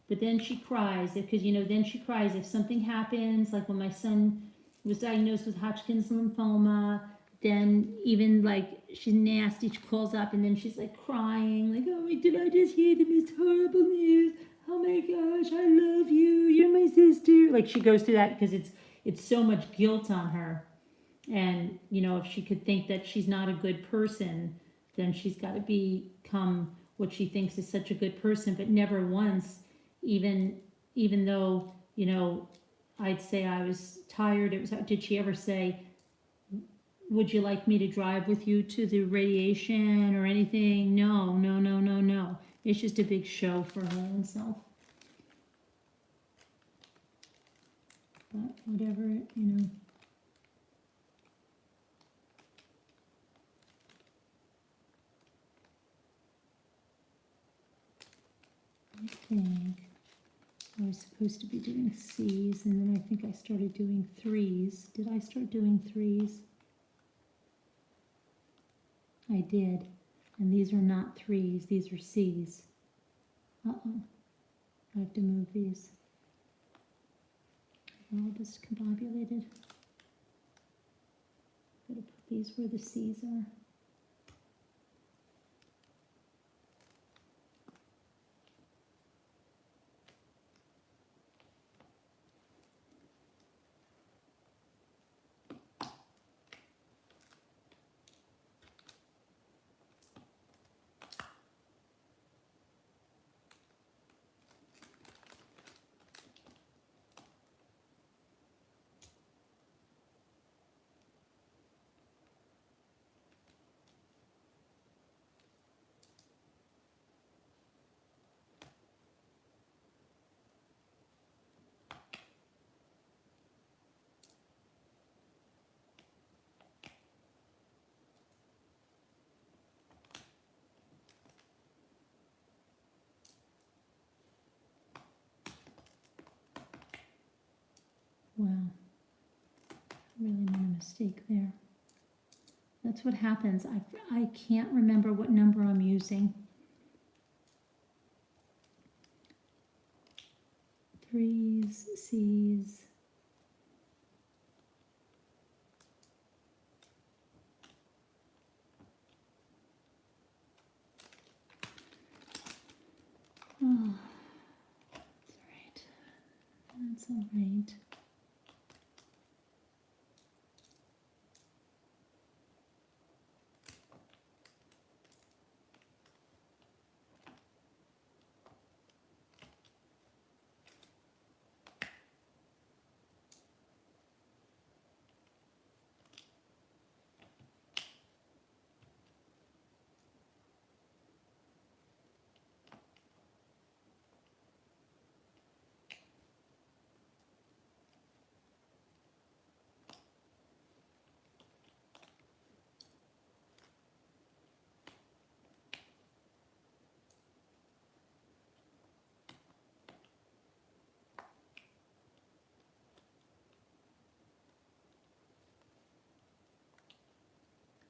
But then she cries, because, you know, then she cries if something happens, like when my son was diagnosed with Hodgkin's lymphoma, then even like she's nasty, she calls up and then she's like crying, like, oh, did I just hear the most horrible news? Oh my gosh, I love you, you're my sister. Like she goes through that because it's so much guilt on her. And, you know, if she could think that she's not a good person, then she's got to become what she thinks is such a good person, but never once, even though, you know, I'd say I was tired, did she ever say, would you like me to drive with you to the radiation or anything? No, no, no, no, no. It's just a big show for her own self. But whatever, you know. I think I was supposed to be doing C's, and then I think I started doing threes. Did I start doing threes? I did. And these are not threes, these are C's. Uh-oh. I have to move these. They're all discombobulated. Gotta put these where the C's are. Wow, really made a mistake there. That's what happens. I can't remember what number I'm using. Threes, C's. Oh, that's all right. That's all right.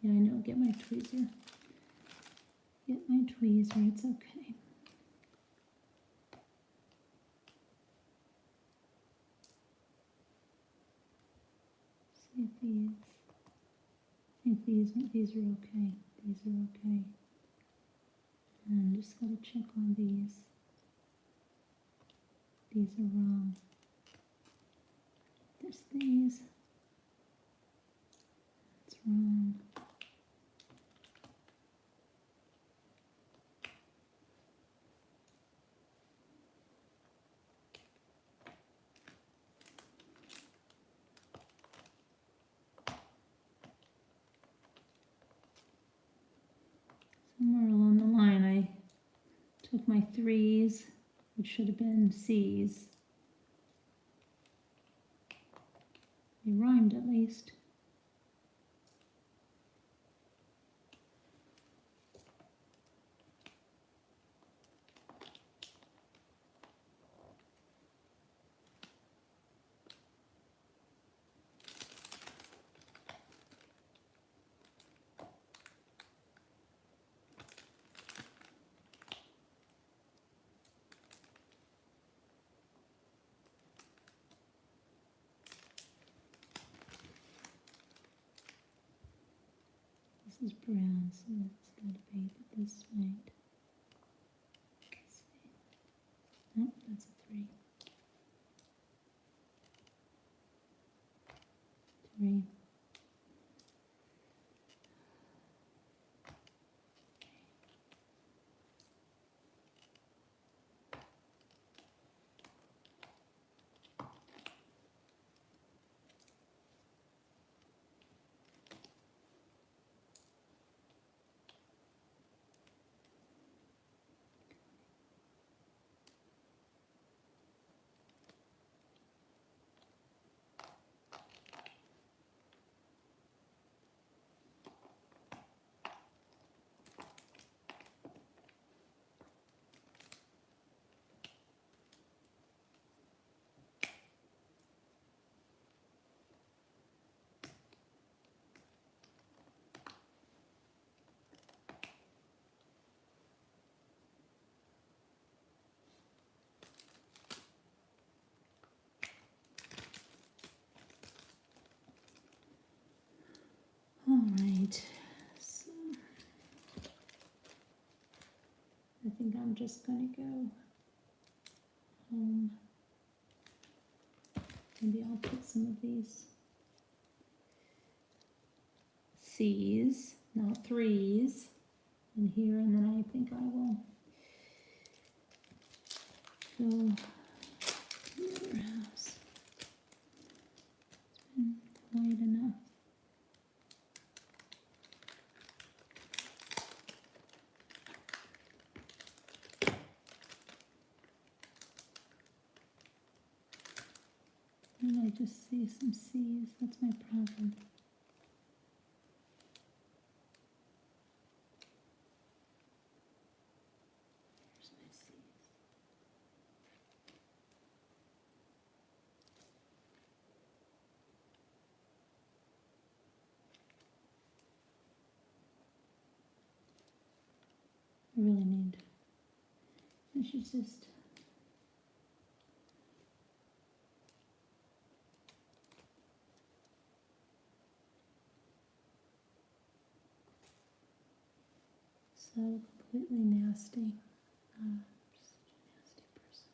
Yeah, I know, get my tweezer. Get my tweezer, it's okay. See if I think these are okay. These are okay. And just gotta check on these. These are wrong. There's these. That's wrong. Somewhere along the line I took my threes, which should have been C's. They rhymed at least. This is brown, so that's gotta be this might. Let's see. Nope, that's a 3. 3. All right, so I think I'm just gonna go home. Maybe I'll put some of these C's, not 3's, in here, and then I think I will go to the other house. It's been quiet enough. And I just see some C's, that's my problem. Where's my C's? I really need, I should just, so completely nasty. Just such a nasty person.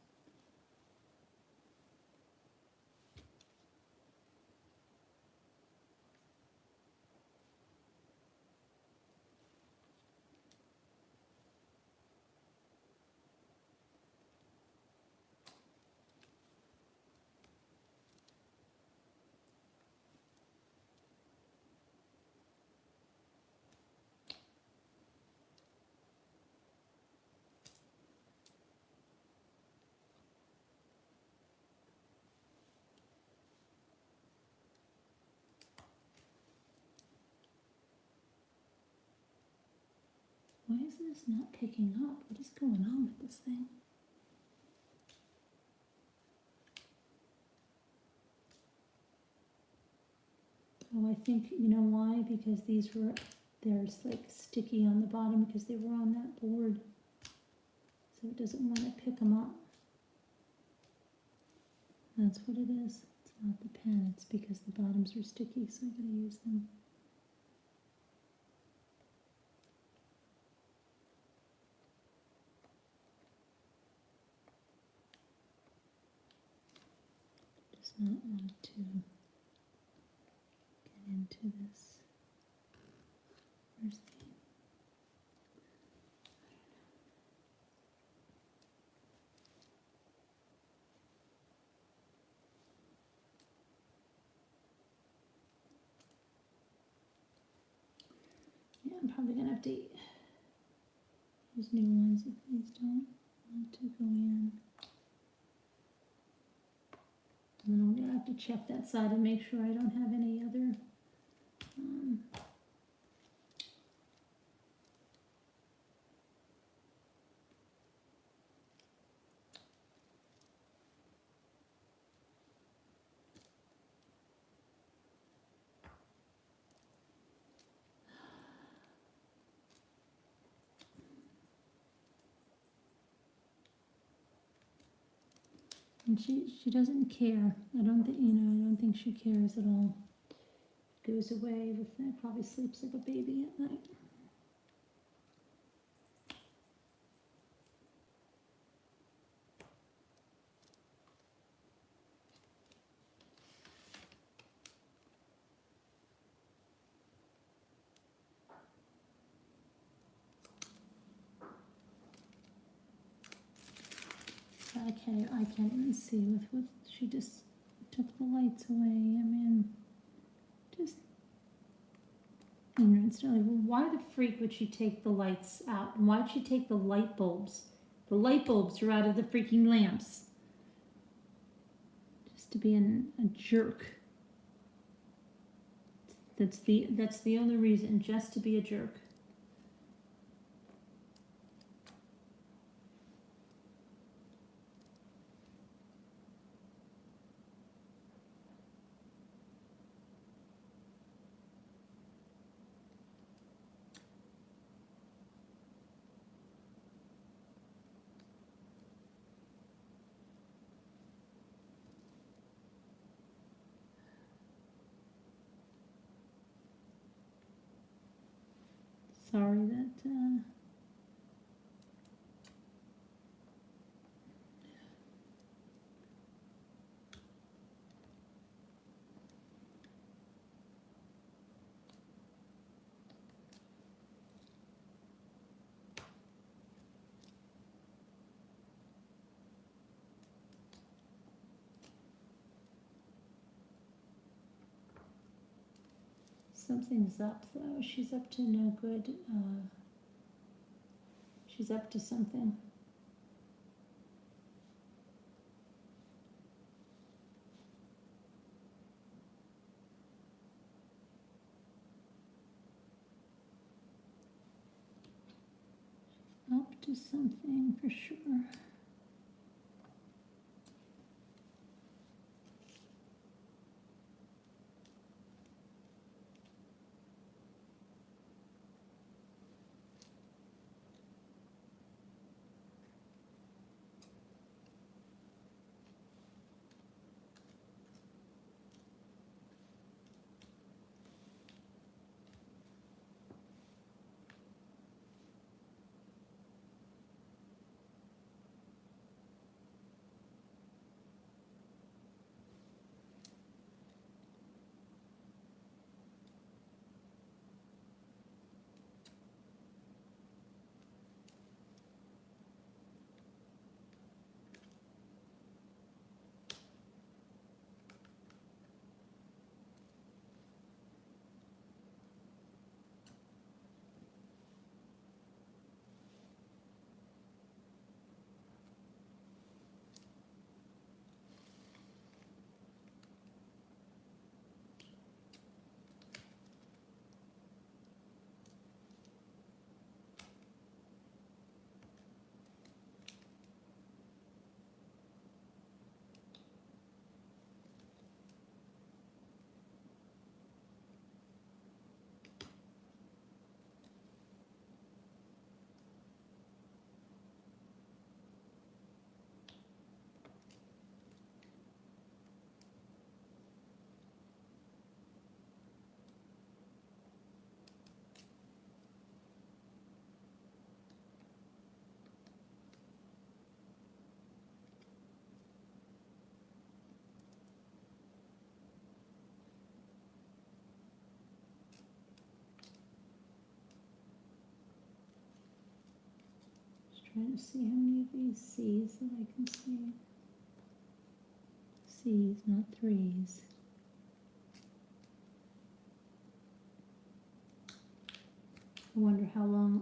Why is this not picking up? What is going on with this thing? Oh, I think, you know why? Because there's like sticky on the bottom because they were on that board. So it doesn't want to pick them up. That's what it is. It's not the pen, it's because the bottoms are sticky, so I gotta use them. Does not want to get into this. Where's the... Yeah, I'm probably gonna have to use new ones if these don't want to go in. And then I'm gonna have to check that side and make sure I don't have any other and she doesn't care. I don't think, I don't think she cares at all. goes away with that. Probably sleeps like a baby at night. I can't even see with what she just took the lights away. I mean, just ignorance. Well, why the freak would she take the lights out? And why'd she take the light bulbs? The light bulbs are out of the freaking lamps. Just to be a jerk. That's the only reason, just to be a jerk. Sorry that something's up though. She's up to no good. She's up to something. Up to something for sure. Trying to see how many of these C's that I can see. C's, not threes. I wonder how long,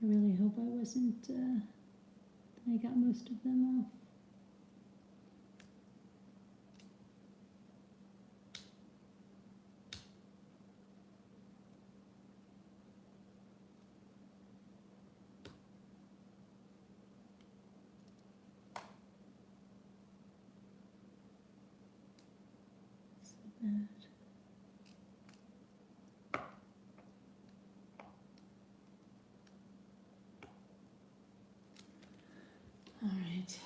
I really hope I wasn't, I got most of them off. All right.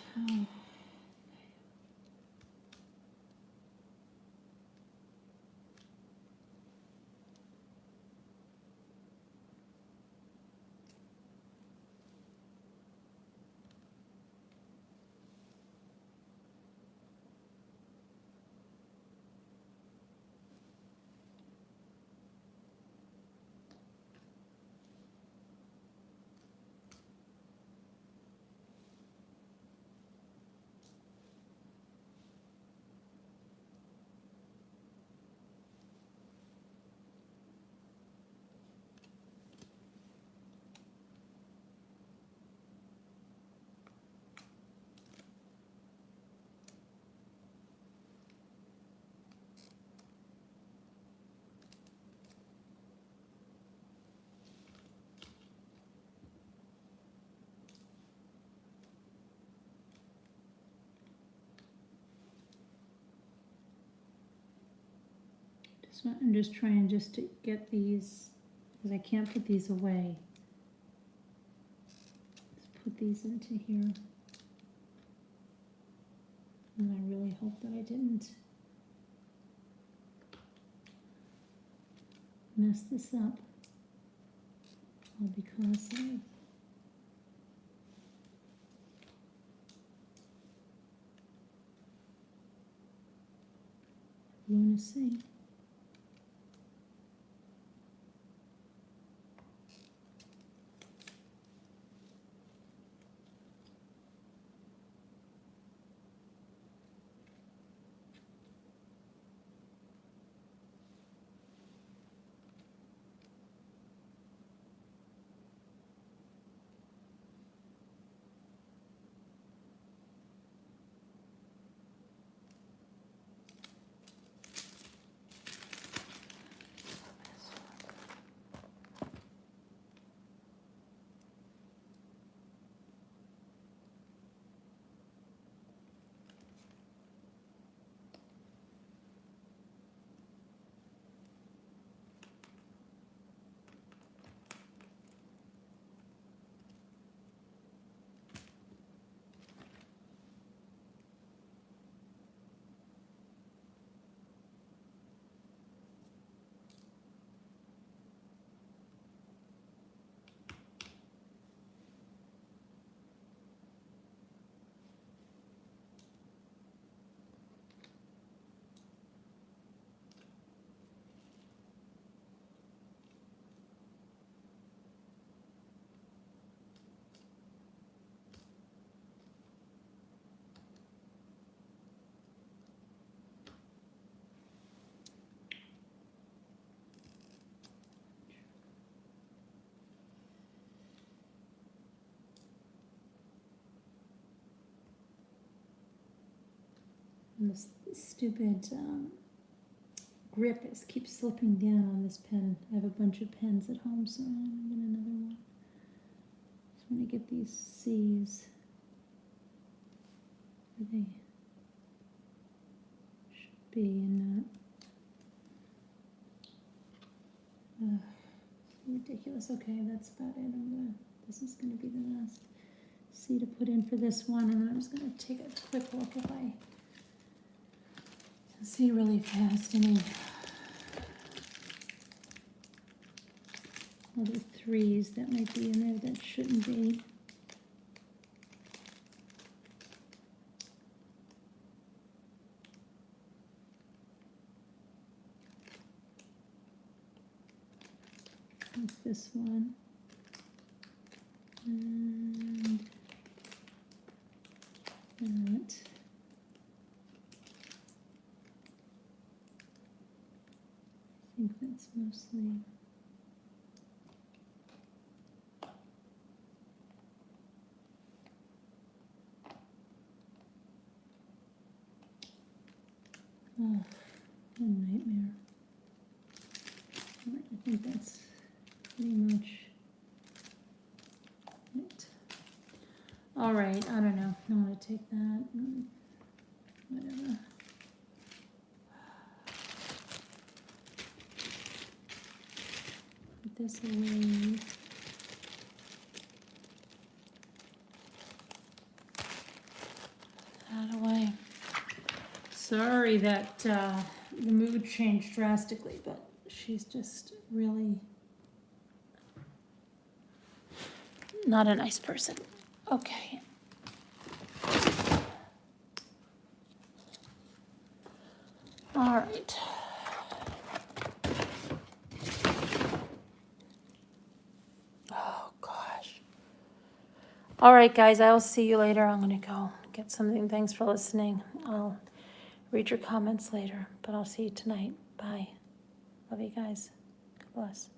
So I'm just trying just to get these, because I can't put these away. Let's put these into here. And I really hope that I didn't mess this up. All because of lunacy. And this stupid grip keeps slipping down on this pen. I have a bunch of pens at home, so I'm gonna get another one. Just want to get these C's where they should be and not. Ridiculous. Okay, that's about it. This is gonna be the last C to put in for this one, and then I'm just gonna take a quick look if I can see really fast any other threes that might be in there that shouldn't be. Like this one. And that. I think that's mostly. Oh, what a nightmare. I think that's pretty much it. All right, I don't know. I want to take that. Whatever. Put this away. That away. Sorry that the mood changed drastically, but she's just really not a nice person. Okay. All right. Oh, gosh. All right, guys, I'll see you later. I'm going to go get something. Thanks for listening. I'll read your comments later, but I'll see you tonight. Bye. Love you guys. God bless.